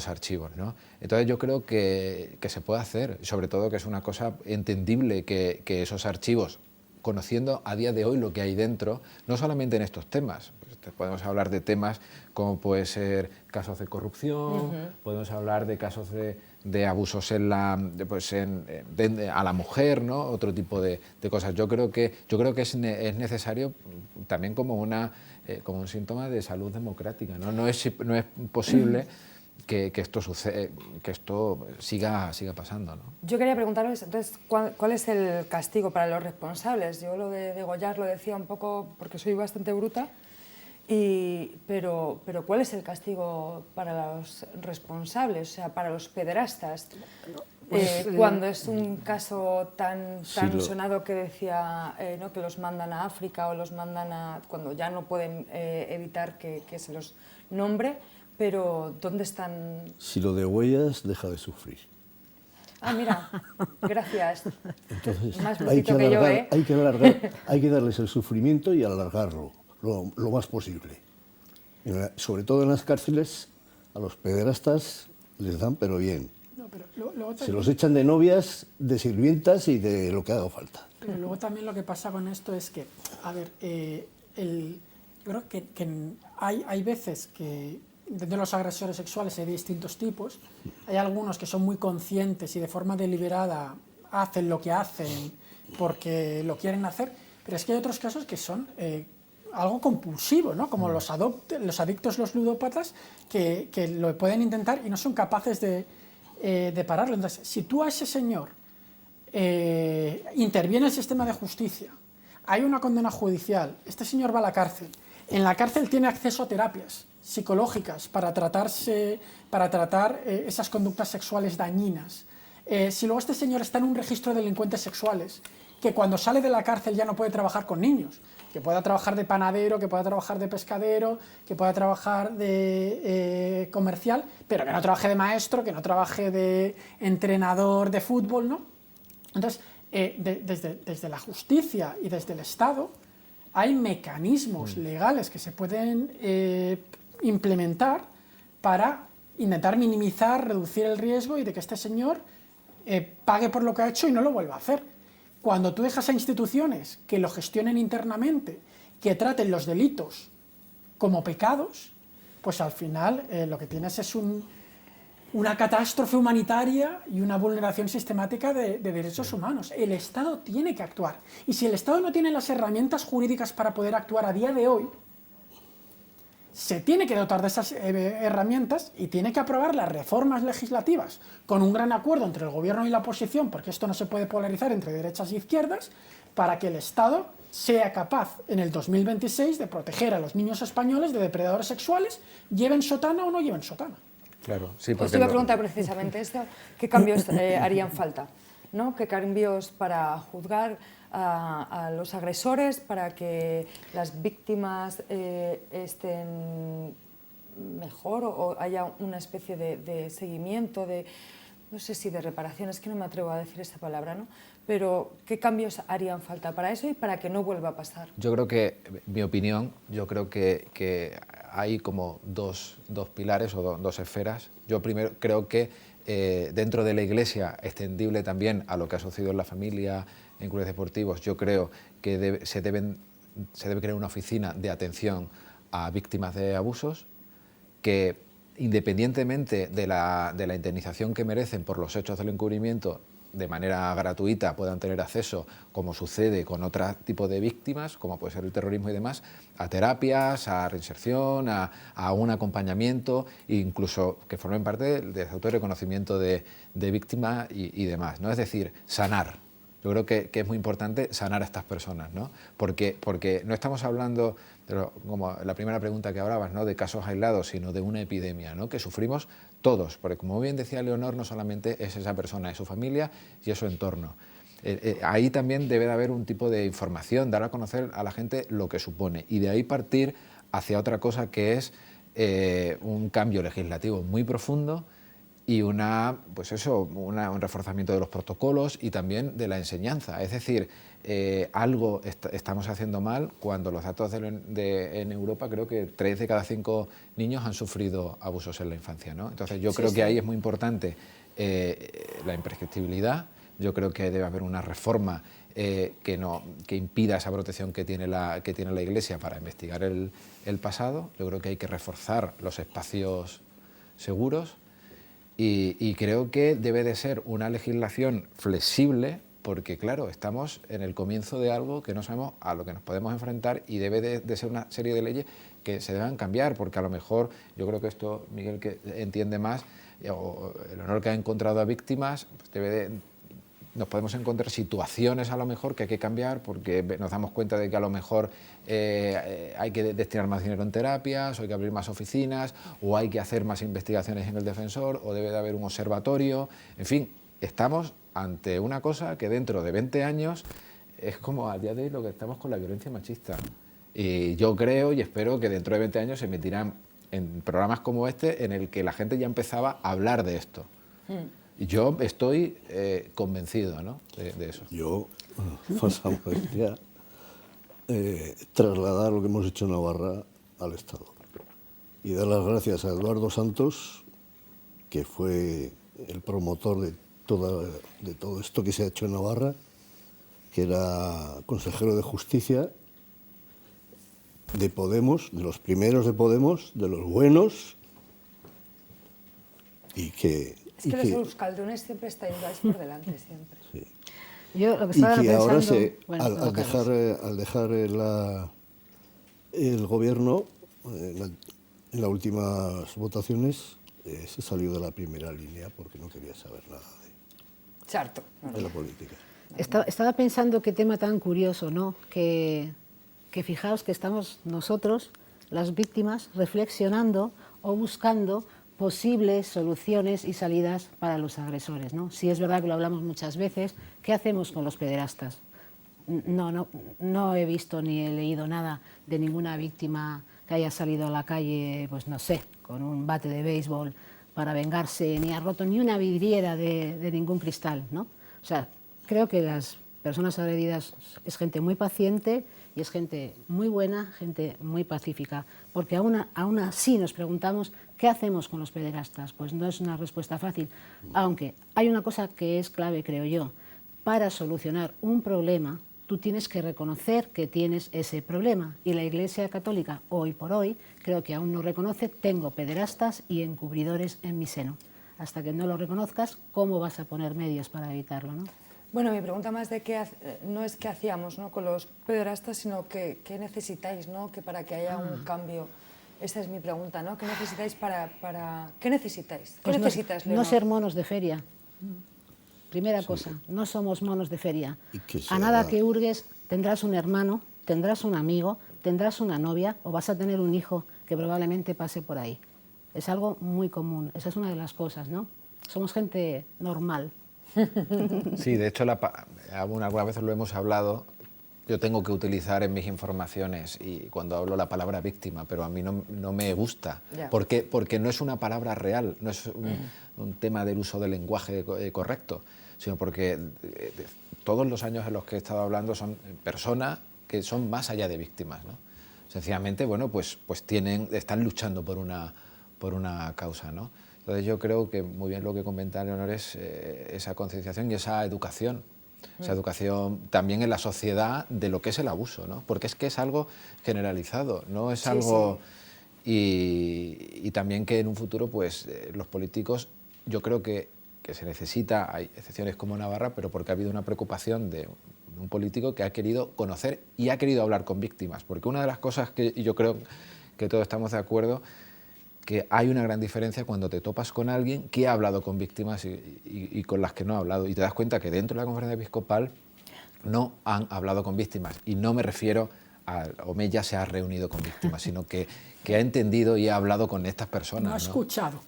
archivos, ¿no? Entonces yo creo que se puede hacer, sobre todo que es una cosa entendible que esos archivos, conociendo a día de hoy lo que hay dentro, no solamente en estos temas, pues podemos hablar de temas como puede ser casos de corrupción, podemos hablar de casos de abusos a la mujer, ¿no? Otro tipo de cosas. Yo creo que es necesario también como un síntoma de salud democrática, ¿no? No es posible que esto siga pasando, ¿no? Yo quería preguntaros, entonces, ¿cuál es el castigo para los responsables? Yo lo de degollar lo decía un poco porque soy bastante bruta, pero ¿cuál es el castigo para los responsables, o sea, para los pederastas? Cuando es un caso tan sonado que decía ¿no? que los mandan a África o los mandan cuando ya no pueden evitar que se los nombre, Pero, ¿dónde están? Si lo degüellas, deja de sufrir. Ah, mira, gracias. Entonces, Más hay que, brujito que yo, alargar, ¿eh? hay que darles el sufrimiento y alargarlo lo más posible. Sobre todo en las cárceles, a los pederastas les dan, pero bien. No, pero luego Se los echan de novias, de sirvientas y de lo que haga falta. Pero luego también lo que pasa con esto es que, a ver, yo creo que hay veces que dentro de los agresores sexuales hay distintos tipos. Hay algunos que son muy conscientes y de forma deliberada hacen lo que hacen porque lo quieren hacer, pero es que hay otros casos que son algo compulsivo, ¿no? Como los adictos, los ludópatas, que lo pueden intentar y no son capaces de pararlo. Entonces, si tú a ese señor interviene el sistema de justicia, hay una condena judicial, este señor va a la cárcel, en la cárcel tiene acceso a terapias psicológicas para tratar esas conductas sexuales dañinas. Si luego este señor está en un registro de delincuentes sexuales, que cuando sale de la cárcel ya no puede trabajar con niños, que pueda trabajar de panadero, que pueda trabajar de pescadero, que pueda trabajar de comercial, pero que no trabaje de maestro, que no trabaje de entrenador de fútbol, ¿no? Entonces, desde la justicia y desde el Estado hay mecanismos legales que se pueden implementar para intentar minimizar, reducir el riesgo y de que este señor pague por lo que ha hecho y no lo vuelva a hacer. Cuando tú dejas a instituciones que lo gestionen internamente, que traten los delitos como pecados, pues al final lo que tienes es una catástrofe humanitaria y una vulneración sistemática de derechos humanos. El Estado tiene que actuar. Y si el Estado no tiene las herramientas jurídicas para poder actuar a día de hoy, se tiene que dotar de esas herramientas y tiene que aprobar las reformas legislativas con un gran acuerdo entre el gobierno y la oposición, porque esto no se puede polarizar entre derechas e izquierdas, para que el Estado sea capaz en el 2026 de proteger a los niños españoles de depredadores sexuales, lleven sotana o no lleven sotana. Claro, sí, Pues te iba a preguntar precisamente esto, ¿qué cambios harían falta? ¿No? ¿Qué cambios para juzgar a los agresores, para que las víctimas estén mejor o haya una especie de seguimiento, no sé si de reparación, es que no me atrevo a decir esta palabra, ¿no? Pero ¿qué cambios harían falta para eso y para que no vuelva a pasar? Yo creo que, mi opinión, yo creo que hay como dos pilares o dos esferas. Yo primero creo que dentro de la Iglesia, extendible también a lo que ha sucedido en la familia, en clubes deportivos, yo creo que se debe crear una oficina de atención a víctimas de abusos que, independientemente de la indemnización que merecen por los hechos del encubrimiento, de manera gratuita puedan tener acceso, como sucede con otro tipo de víctimas, como puede ser el terrorismo y demás, a terapias, a reinserción, a un acompañamiento, incluso que formen parte del autorreconocimiento de víctima y demás, ¿no? Es decir, sanar. Yo creo que es muy importante sanar a estas personas, ¿no? Porque no estamos hablando, como la primera pregunta que hablabas, ¿no?, de casos aislados, sino de una epidemia, ¿no?, que sufrimos todos, porque como bien decía Leonor, no solamente es esa persona, es su familia y es su entorno. Ahí también debe de haber un tipo de información, dar a conocer a la gente lo que supone y de ahí partir hacia otra cosa que es un cambio legislativo muy profundo y un reforzamiento de los protocolos y también de la enseñanza. Es decir, algo estamos haciendo mal cuando los datos en Europa, creo que 3 de cada 5 niños han sufrido abusos en la infancia, ¿no? Entonces yo creo que ahí es muy importante la imprescriptibilidad. Yo creo que debe haber una reforma que impida esa protección que tiene la Iglesia para investigar el pasado. Yo creo que hay que reforzar los espacios seguros. Y creo que debe de ser una legislación flexible porque, claro, estamos en el comienzo de algo que no sabemos a lo que nos podemos enfrentar y debe de ser una serie de leyes que se deban cambiar, porque a lo mejor, yo creo que esto, Miguel, que entiende más, o el honor que ha encontrado a víctimas, pues nos podemos encontrar situaciones a lo mejor que hay que cambiar porque nos damos cuenta de que a lo mejor hay que destinar más dinero en terapias, o hay que abrir más oficinas, o hay que hacer más investigaciones en el defensor, o debe de haber un observatorio. En fin, estamos ante una cosa que dentro de 20 años es como a día de hoy lo que estamos con la violencia machista. Y yo creo y espero que dentro de 20 años se emitirán en programas como este en el que la gente ya empezaba a hablar de esto. Y yo estoy convencido, ¿no?, de eso. Yo, pasamos ya, trasladar lo que hemos hecho en Navarra al Estado y dar las gracias a Eduardo Santos, que fue el promotor de todo esto que se ha hecho en Navarra, que era consejero de Justicia de Podemos, de los primeros de Podemos, de los buenos, y que... Es que los euskaldunes siempre estáis por delante, siempre. Sí. Yo lo que Y estaba que pensando, ahora, al dejar el gobierno, en las últimas votaciones, se salió de la primera línea porque no quería saber nada de la política. Estaba pensando qué tema tan curioso, ¿no? Que fijaos que estamos nosotros, las víctimas, reflexionando o buscando posibles soluciones y salidas para los agresores, ¿no? Sí, es verdad que lo hablamos muchas veces. ¿Qué hacemos con los pederastas? No he visto ni he leído nada de ninguna víctima que haya salido a la calle, pues no sé, con un bate de béisbol para vengarse, ni ha roto ni una vidriera de ningún cristal, ¿no? O sea, creo que las personas agredidas es gente muy paciente y es gente muy buena, gente muy pacífica, porque aún así nos preguntamos ¿qué hacemos con los pederastas? Pues no es una respuesta fácil, aunque hay una cosa que es clave, creo yo. Para solucionar un problema, tú tienes que reconocer que tienes ese problema, y la Iglesia Católica, hoy por hoy, creo que aún no reconoce: tengo pederastas y encubridores en mi seno. Hasta que no lo reconozcas, ¿cómo vas a poner medios para evitarlo, ¿no? Bueno, mi pregunta más no es qué hacíamos, ¿no?, con los pederastas, sino qué necesitáis, ¿no?, que para que haya un cambio. Esa es mi pregunta, ¿no? ¿Qué necesitáis ¿Qué necesitáis? ¿Qué necesitas, Leonor? No ser monos de feria. Primera cosa, no somos monos de feria. A nada que hurgues tendrás un hermano, tendrás un amigo, tendrás una novia o vas a tener un hijo que probablemente pase por ahí. Es algo muy común, esa es una de las cosas, ¿no? Somos gente normal. Sí, de hecho, algunas veces lo hemos hablado. Yo tengo que utilizar en mis informaciones, y cuando hablo, la palabra víctima, pero a mí no me gusta, porque no es una palabra real, no es un tema del uso del lenguaje correcto, sino porque todos los años en los que he estado hablando son personas que son más allá de víctimas, ¿no? Sencillamente, bueno, pues están luchando por una causa, ¿no? Entonces yo creo que muy bien lo que comenta Leonor es esa concienciación y esa educación. Esa educación también en la sociedad de lo que es el abuso, ¿no? Porque es que es algo generalizado, no es algo... Sí. Y también que en un futuro, pues, los políticos, yo creo que se necesita, hay excepciones como Navarra, pero porque ha habido una preocupación de un político que ha querido conocer y ha querido hablar con víctimas. Porque una de las cosas que yo creo que todos estamos de acuerdo, que hay una gran diferencia cuando te topas con alguien que ha hablado con víctimas y con las que no ha hablado, y te das cuenta que dentro de la conferencia episcopal no han hablado con víctimas, y no me refiero a Omeya se ha reunido con víctimas, sino que ha entendido y ha hablado con estas personas. No ha escuchado.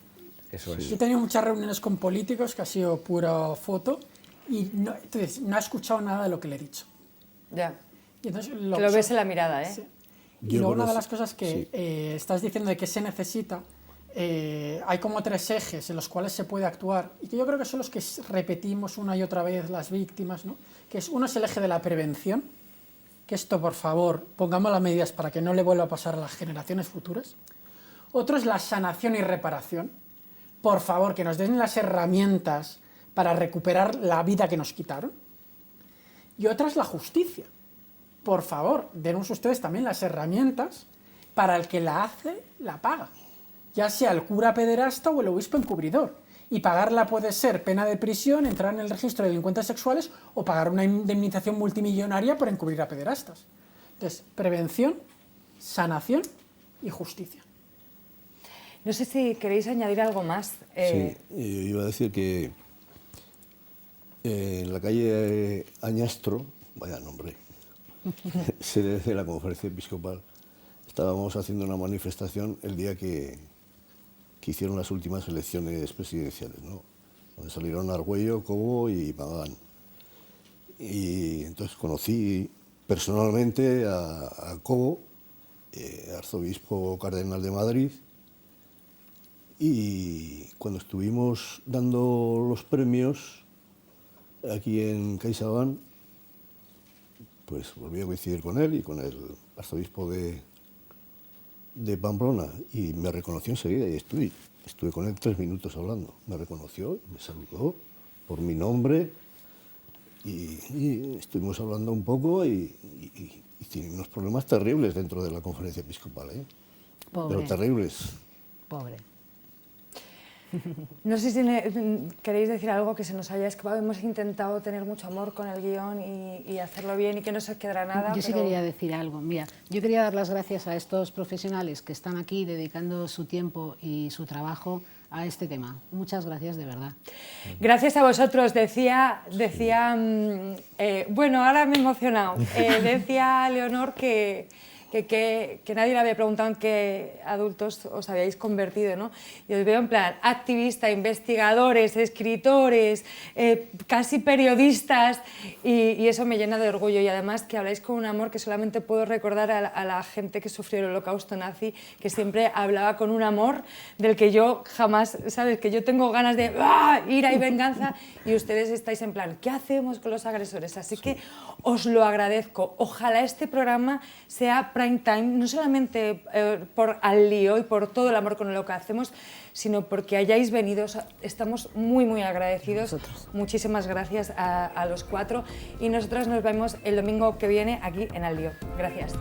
Eso es. Yo he tenido muchas reuniones con políticos que ha sido pura foto y entonces no ha escuchado nada de lo que le he dicho. Ya. Y entonces, lo ves en la mirada, ¿eh? Sí. Y luego una de las cosas que estás diciendo de qué se necesita, hay como 3 ejes en los cuales se puede actuar, y que yo creo que son los que repetimos una y otra vez las víctimas, ¿no? Que uno es el eje de la prevención, que esto, por favor, pongamos las medidas para que no le vuelva a pasar a las generaciones futuras. Otro es la sanación y reparación. Por favor, que nos den las herramientas para recuperar la vida que nos quitaron. Y otra es la justicia. Por favor, denos ustedes también las herramientas para el que la hace, la paga. Ya sea el cura pederasta o el obispo encubridor. Y pagarla puede ser pena de prisión, entrar en el registro de delincuentes sexuales o pagar una indemnización multimillonaria por encubrir a pederastas. Entonces, prevención, sanación y justicia. No sé si queréis añadir algo más. Sí, yo iba a decir que en la calle Añastro, vaya nombre, sede de la conferencia episcopal, estábamos haciendo una manifestación el día que hicieron las últimas elecciones presidenciales, ¿no? Donde salieron Argüello, Cobo y Magán. Y entonces conocí personalmente a Cobo, arzobispo cardenal de Madrid, Y cuando estuvimos dando los premios aquí en CaixaBank, pues volví a coincidir con él y con el arzobispo de Pamplona, y me reconoció enseguida y estuve con él 3 minutos hablando. Me reconoció, me saludó por mi nombre y estuvimos hablando un poco y tiene unos problemas terribles dentro de la conferencia episcopal, ¿eh? Pobre. Pero terribles. Pobre. No sé si queréis decir algo que se nos haya escapado. Hemos intentado tener mucho amor con el guión y hacerlo bien y que no se quedará nada. Yo sí quería decir algo. Mira, yo quería dar las gracias a estos profesionales que están aquí dedicando su tiempo y su trabajo a este tema. Muchas gracias, de verdad. Gracias a vosotros. Decía bueno, ahora me he emocionado. Decía Leonor que nadie le había preguntado en qué adultos os habíais convertido, ¿no? Y os veo en plan activista, investigadores, escritores, casi periodistas, y eso me llena de orgullo. Y además que habláis con un amor que solamente puedo recordar a la gente que sufrió el holocausto nazi, que siempre hablaba con un amor del que yo jamás, ¿sabes? Que yo tengo ganas de ira y venganza, y ustedes estáis en plan, ¿qué hacemos con los agresores? Así que os lo agradezco. Ojalá este programa sea prime time, no solamente por Al Lío y por todo el amor con lo que hacemos, sino porque hayáis venido. Estamos muy, muy agradecidos. Muchísimas gracias a los 4, y nosotros nos vemos el domingo que viene aquí en Al Lío. Gracias.